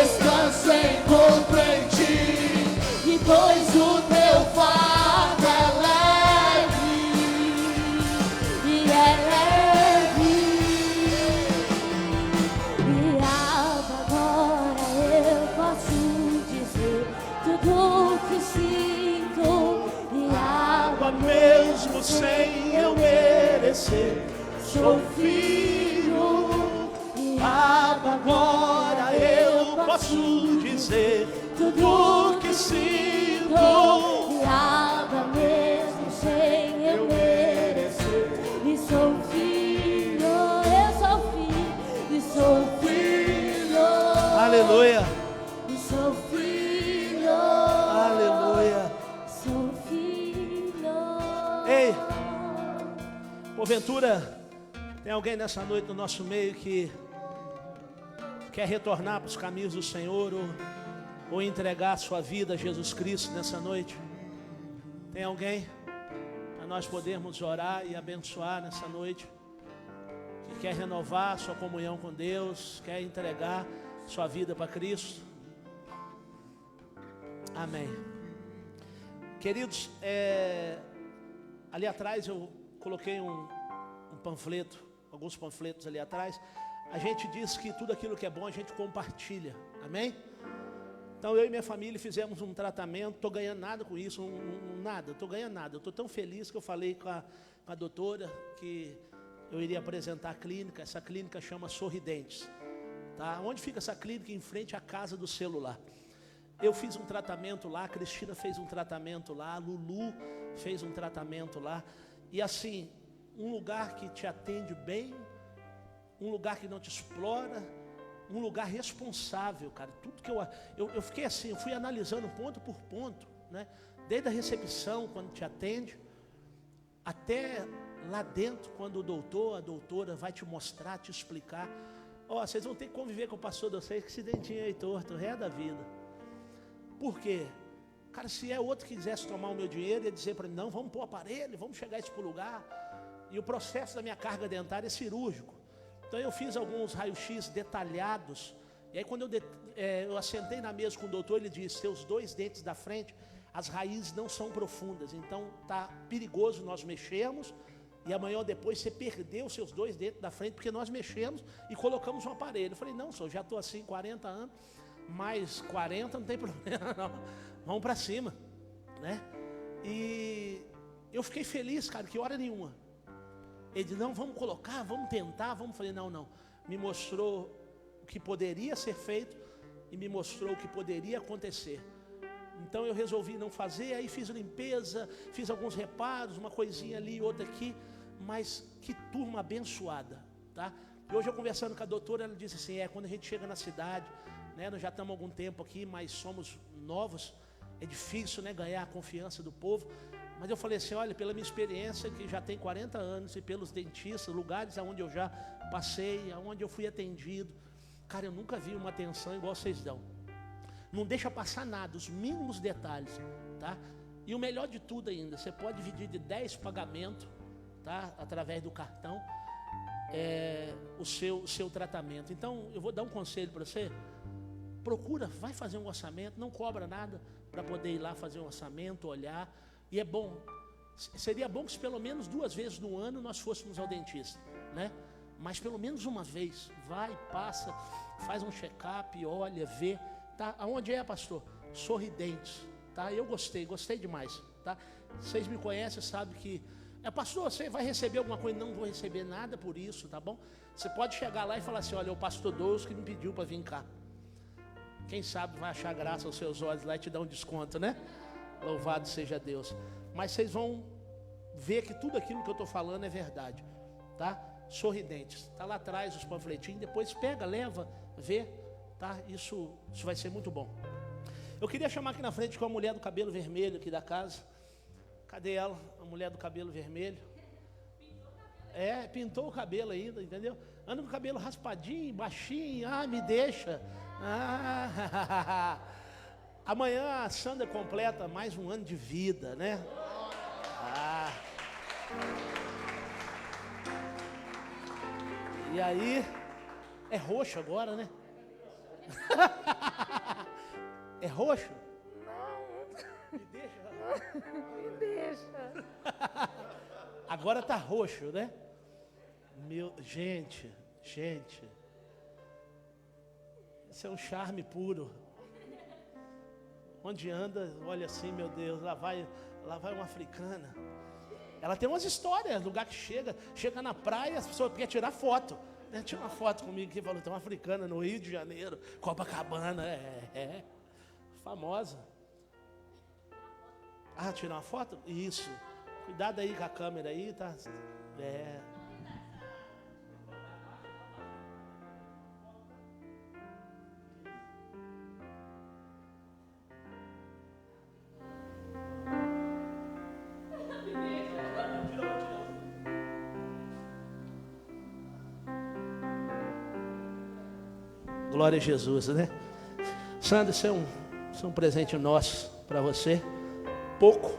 Speaker 1: Descanso encontro em ti, pois o teu fardo é leve. E é leve.
Speaker 4: E agora eu posso dizer tudo o que sinto. E água
Speaker 2: Mesmo sem eu merecer, sou filho.
Speaker 4: e
Speaker 2: Agora eu posso dizer tudo que sinto.
Speaker 4: e água mesmo sem eu merecer. E sou filho, eu sou filho, e sou filho.
Speaker 2: Aleluia,
Speaker 4: E sou filho.
Speaker 2: aleluia.
Speaker 4: Sou filho.
Speaker 2: Ei, porventura tem alguém nessa noite no nosso meio que quer retornar para os caminhos do Senhor ou entregar a sua vida a Jesus Cristo nessa noite? Tem alguém para nós podermos orar e abençoar nessa noite, que quer renovar a sua comunhão com Deus, quer entregar sua vida para Cristo? Amém. Queridos, ali atrás eu coloquei um panfleto, alguns panfletos ali atrás. A gente diz que tudo aquilo que é bom a gente compartilha, amém? Então eu e minha família fizemos um tratamento, estou ganhando nada com isso, nada, estou ganhando nada. Estou tão feliz que eu falei com a doutora que eu iria apresentar a clínica. Essa clínica chama Sorridentes. Tá? Onde fica essa clínica? Em frente à casa do celular. Eu fiz um tratamento lá, a Cristina fez um tratamento lá, a Lulu fez um tratamento lá. E assim, um lugar que te atende bem, um lugar que não te explora, um lugar responsável, cara. Tudo que eu fiquei assim, eu fui analisando ponto por ponto, né? Desde a recepção, quando te atende, até lá dentro, quando o doutor, a doutora vai te mostrar, te explicar. Ó, vocês vão ter que conviver com o pastor de vocês, que esse dentinho aí torto, o resto da vida. Por quê? Cara, se é outro que quisesse tomar o meu dinheiro, ia dizer para mim, não, vamos pôr o aparelho, vamos chegar isso para o lugar. E o processo da minha carga dentária é cirúrgico. Então eu fiz alguns raios-x detalhados. E aí quando eu assentei na mesa com o doutor, ele disse, seus 2 dentes da frente, as raízes não são profundas. Então tá perigoso nós mexermos. E amanhã ou depois você perdeu os seus 2 dentes da frente, porque nós mexemos e colocamos um aparelho. Eu falei, não, senhor, já estou assim 40 anos, mais 40 não tem problema não. Vamos para cima, né? E eu fiquei feliz, cara, que hora nenhuma. Ele disse, não, vamos colocar, vamos tentar, vamos. Falei, não. Me mostrou o que poderia ser feito e me mostrou o que poderia acontecer. Então eu resolvi não fazer, aí fiz limpeza, fiz alguns reparos, uma coisinha ali, outra aqui, mas que turma abençoada, tá? E hoje eu conversando com a doutora, ela disse assim, quando a gente chega na cidade, né, nós já estamos há algum tempo aqui, mas somos novos, é difícil, né, ganhar a confiança do povo. Mas eu falei assim, olha, pela minha experiência, que já tem 40 anos, e pelos dentistas, lugares onde eu já passei, onde eu fui atendido, cara, eu nunca vi uma atenção igual vocês dão. Não deixa passar nada, os mínimos detalhes, tá? E o melhor de tudo ainda, você pode dividir de 10 pagamentos, tá? Através do cartão, o seu tratamento. Então, eu vou dar um conselho para você. Procura, vai fazer um orçamento, não cobra nada para poder ir lá fazer um orçamento, olhar. E é bom, seria bom que se pelo menos 2 vezes no ano nós fôssemos ao dentista, né? Mas pelo menos uma vez, vai, passa, faz um check-up, olha, vê, tá? Aonde é, pastor? Sorridentes, tá? Eu gostei demais, tá? Vocês me conhecem, sabem que, pastor, você vai receber alguma coisa? Não vou receber nada por isso, tá bom? Você pode chegar lá e falar assim, olha, o pastor Douglas que me pediu para vir cá. Quem sabe vai achar graça aos seus olhos lá e te dar um desconto, né? Louvado seja Deus. Mas vocês vão ver que tudo aquilo que eu estou falando é verdade, tá? Sorridentes, está lá atrás os panfletinhos, depois pega, leva, vê, tá? Isso vai ser muito bom. Eu queria chamar aqui na frente com a mulher do cabelo vermelho aqui da casa. Cadê ela? A mulher do cabelo vermelho. Pintou o cabelo ainda, entendeu? Anda com o cabelo raspadinho, baixinho, me deixa. Amanhã a Sandra completa mais um ano de vida, né? E aí, é roxo agora, né? É roxo? Não. Me deixa.
Speaker 4: Me deixa.
Speaker 2: Agora tá roxo, né? Gente. Isso é um charme puro. Onde anda, olha assim, meu Deus, lá vai uma africana. Ela tem umas histórias, lugar que chega na praia, as pessoas querem tirar foto. Tira uma foto comigo aqui, falou, tem uma africana no Rio de Janeiro, Copacabana, famosa. Tirar uma foto? Isso. Cuidado aí com a câmera aí, tá? Glória a Jesus, né? Sandra, isso é um presente nosso para você. Pouco,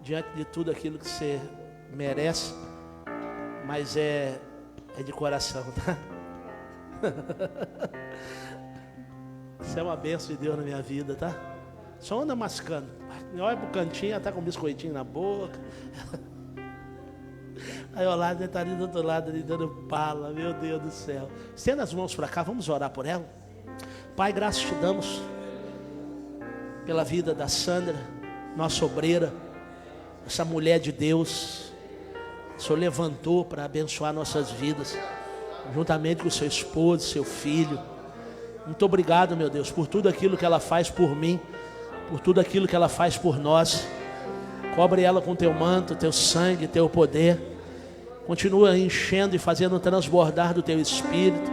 Speaker 2: diante de tudo aquilo que você merece, mas é de coração, tá? Isso é uma bênção de Deus na minha vida, tá? Só anda mascando. Olha pro cantinho, ela tá com um biscoitinho na boca. Aí o lado está ali do outro lado, ali dando pala, meu Deus do céu. Estenda as mãos para cá, vamos orar por ela. Pai, graças te damos pela vida da Sandra, nossa obreira, essa mulher de Deus. O Senhor levantou para abençoar nossas vidas, juntamente com o seu esposo, seu filho. Muito obrigado, meu Deus, por tudo aquilo que ela faz por mim, por tudo aquilo que ela faz por nós. Cobre ela com teu manto, teu sangue, teu poder. Continua enchendo e fazendo transbordar do teu espírito.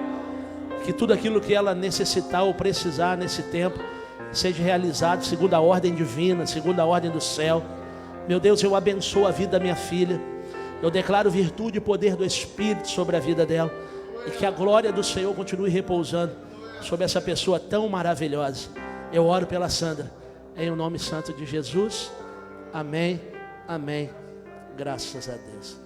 Speaker 2: Que tudo aquilo que ela necessitar ou precisar nesse tempo seja realizado segundo a ordem divina, segundo a ordem do céu. Meu Deus, eu abençoo a vida da minha filha. Eu declaro virtude e poder do Espírito sobre a vida dela. E que a glória do Senhor continue repousando sobre essa pessoa tão maravilhosa. Eu oro pela Sandra, em o nome santo de Jesus. Amém, amém. Graças a Deus.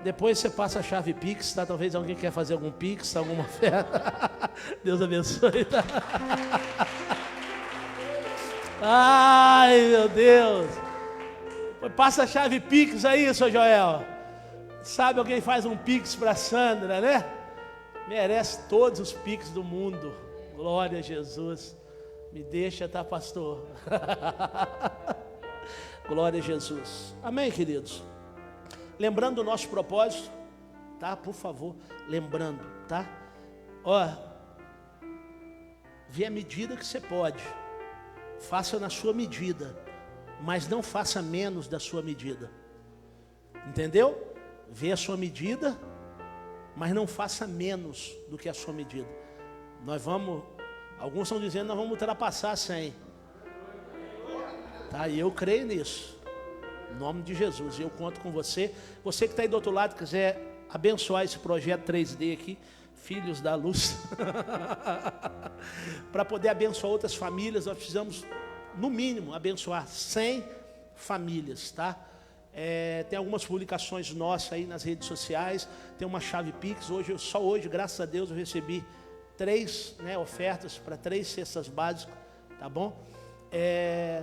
Speaker 2: Depois você passa a chave Pix, tá? Talvez alguém quer fazer algum Pix, alguma oferta. Deus abençoe. Ai, meu Deus. Passa a chave Pix aí, seu Joel. Sabe, alguém faz um Pix para Sandra, né? Merece todos os Pix do mundo. Glória a Jesus. Me deixa, tá, pastor? Glória a Jesus. Amém, queridos? Lembrando o nosso propósito, tá? Por favor, lembrando, tá? Ó, vê a medida que você pode. Faça na sua medida, mas não faça menos da sua medida. Entendeu? Vê a sua medida, mas não faça menos do que a sua medida. Nós vamos, alguns estão dizendo, nós vamos ultrapassar 100. Tá? E eu creio nisso. Em nome de Jesus. E eu conto com você. Você que está aí do outro lado, quiser abençoar esse projeto 3D aqui, Filhos da Luz, para poder abençoar outras famílias, nós precisamos, no mínimo, abençoar 100 famílias, tá? Tem algumas publicações nossas aí nas redes sociais, tem uma chave Pix. Só hoje, graças a Deus, eu recebi 3 ofertas para 3 cestas básicas, tá bom?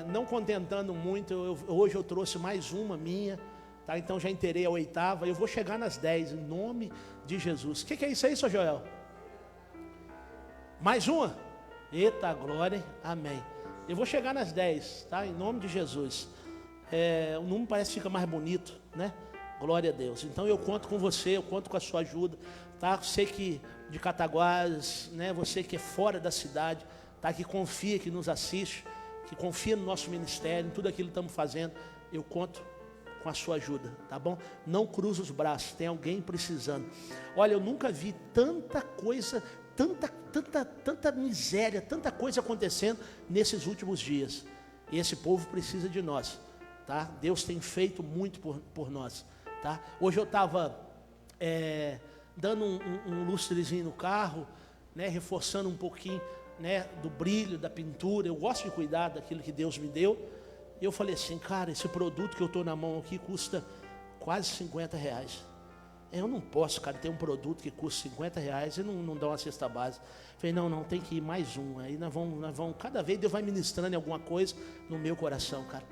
Speaker 2: Não contentando muito, hoje eu trouxe mais uma minha, tá? Então já inteirei a 8ª, eu vou chegar nas 10, em nome de Jesus. O que é isso aí, seu Joel? Mais uma? Eita glória, amém. Eu vou chegar nas 10, tá? Em nome de Jesus. O número parece que fica mais bonito, né? Glória a Deus. Então eu conto com você, eu conto com a sua ajuda, tá? Você que de Cataguases, né? Você que é fora da cidade, tá? Que confia, que nos assiste, que confia no nosso ministério, em tudo aquilo que estamos fazendo, eu conto com a sua ajuda, tá bom? Não cruza os braços, tem alguém precisando. Olha, eu nunca vi tanta coisa, tanta miséria, tanta coisa acontecendo nesses últimos dias. E esse povo precisa de nós, tá? Deus tem feito muito por nós, tá? Hoje eu estava dando um lustrezinho no carro, né? Reforçando um pouquinho, né? Do brilho, da pintura. Eu gosto de cuidar daquilo que Deus me deu. E eu falei assim, cara, esse produto que eu estou na mão aqui custa quase R$50. Eu não posso, cara, ter um produto que custa R$50 e não dá uma cesta básica. Falei, não, tem que ir mais um. Aí nós vamos, cada vez Deus vai ministrando em alguma coisa no meu coração, cara.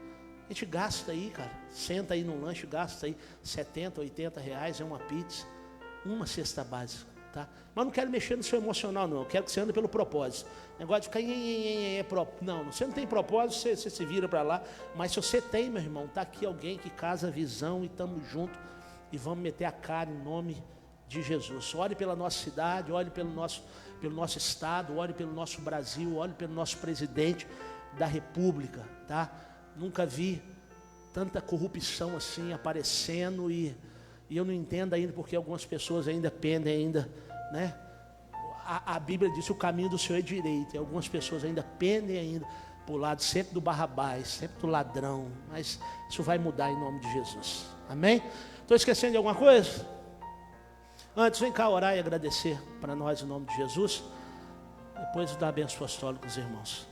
Speaker 2: A gente gasta aí, cara, senta aí no lanche, gasta aí R$70, R$80, é uma pizza, uma cesta básica, tá? Mas não quero mexer no seu emocional, não. Eu quero que você ande pelo propósito. Negócio de ficar não, você não tem propósito, você se vira para lá. Mas se você tem, meu irmão, tá aqui alguém que casa a visão e estamos juntos e vamos meter a cara em nome de Jesus. Ore pela nossa cidade, ore pelo nosso estado, ore pelo nosso Brasil, ore pelo nosso presidente da República, tá? Nunca vi tanta corrupção assim aparecendo e eu não entendo ainda porque algumas pessoas ainda pendem ainda, né? A Bíblia diz que o caminho do Senhor é direito, e algumas pessoas ainda pendem ainda por lado sempre do Barrabás, sempre do ladrão, mas isso vai mudar em nome de Jesus, amém? Estou esquecendo de alguma coisa? Antes, vem cá orar e agradecer para nós em nome de Jesus, depois dar a bênção apostólica aos irmãos.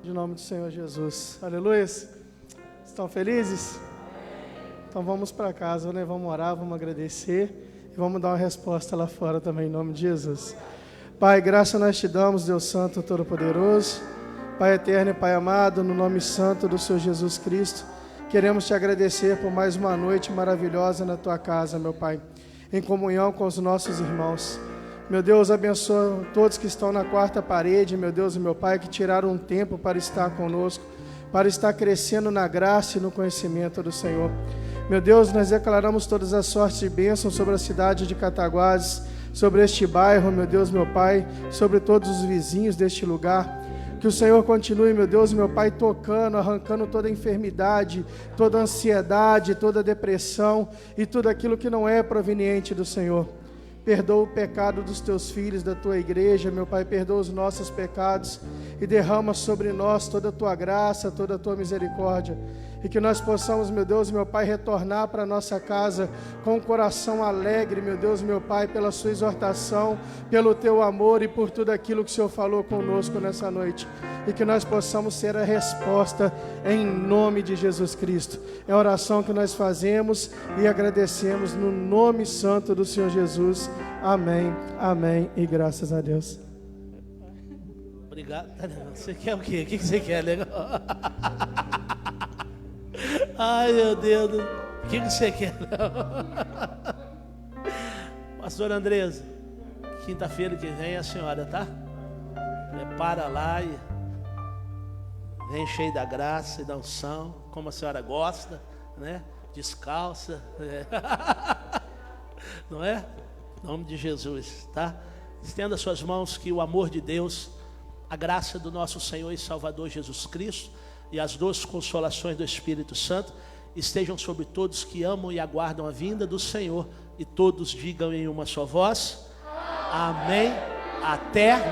Speaker 7: Em nome do Senhor Jesus. Aleluia. Estão felizes? Então vamos para casa, né? Vamos orar, vamos agradecer e vamos dar uma resposta lá fora também, em nome de Jesus. Pai, graça nós te damos, Deus Santo, Todo-Poderoso, Pai eterno e Pai amado, no nome santo do Senhor Jesus Cristo, queremos te agradecer por mais uma noite maravilhosa na tua casa, meu Pai, em comunhão com os nossos irmãos. Meu Deus, abençoa todos que estão na quarta parede, meu Deus e meu Pai, que tiraram um tempo para estar conosco, para estar crescendo na graça e no conhecimento do Senhor. Meu Deus, nós declaramos todas as sortes e bênçãos sobre a cidade de Cataguases, sobre este bairro, meu Deus, meu Pai, sobre todos os vizinhos deste lugar. Que o Senhor continue, meu Deus, meu Pai, tocando, arrancando toda enfermidade, toda ansiedade, toda depressão e tudo aquilo que não é proveniente do Senhor. Perdoa o pecado dos teus filhos, da tua igreja, meu Pai, perdoa os nossos pecados e derrama sobre nós toda a tua graça, toda a tua misericórdia. E que nós possamos, meu Deus, meu Pai, retornar para a nossa casa com um coração alegre, meu Deus, meu Pai, pela sua exortação, pelo teu amor e por tudo aquilo que o Senhor falou conosco nessa noite. E que nós possamos ser a resposta em nome de Jesus Cristo. É a oração que nós fazemos e agradecemos no nome santo do Senhor Jesus. Amém, amém e graças a Deus.
Speaker 2: Obrigado. Você quer o quê? O que você quer, legal? Ai, meu Deus. O que você quer? Pastor Andresa, quinta-feira que vem é a senhora, tá? Prepara lá e vem cheio da graça e da unção, como a senhora gosta, né? Descalça, não é? Em nome de Jesus, tá? Estenda suas mãos, que o amor de Deus, a graça do nosso Senhor e Salvador Jesus Cristo e as doces consolações do Espírito Santo estejam sobre todos que amam e aguardam a vinda do Senhor, e todos digam em uma só voz: amém. Até.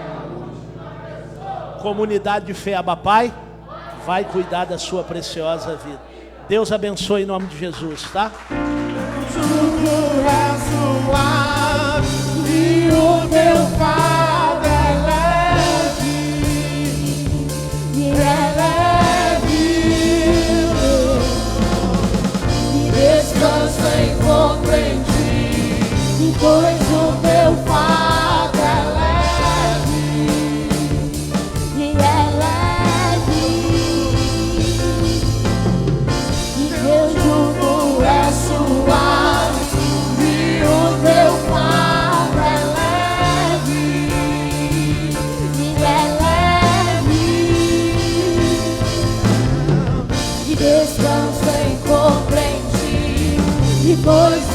Speaker 2: Comunidade de Fé Abba Pai vai cuidar da sua preciosa vida. Deus abençoe em nome de Jesus, tá?
Speaker 4: E o meu fardo é leve, e é leve, e descansa encontro em ti, pois o meu fardo é leve, e é leve, e meu jugo é suave, e o meu fardo é leve, e é leve, e descansa encontro em ti, e pois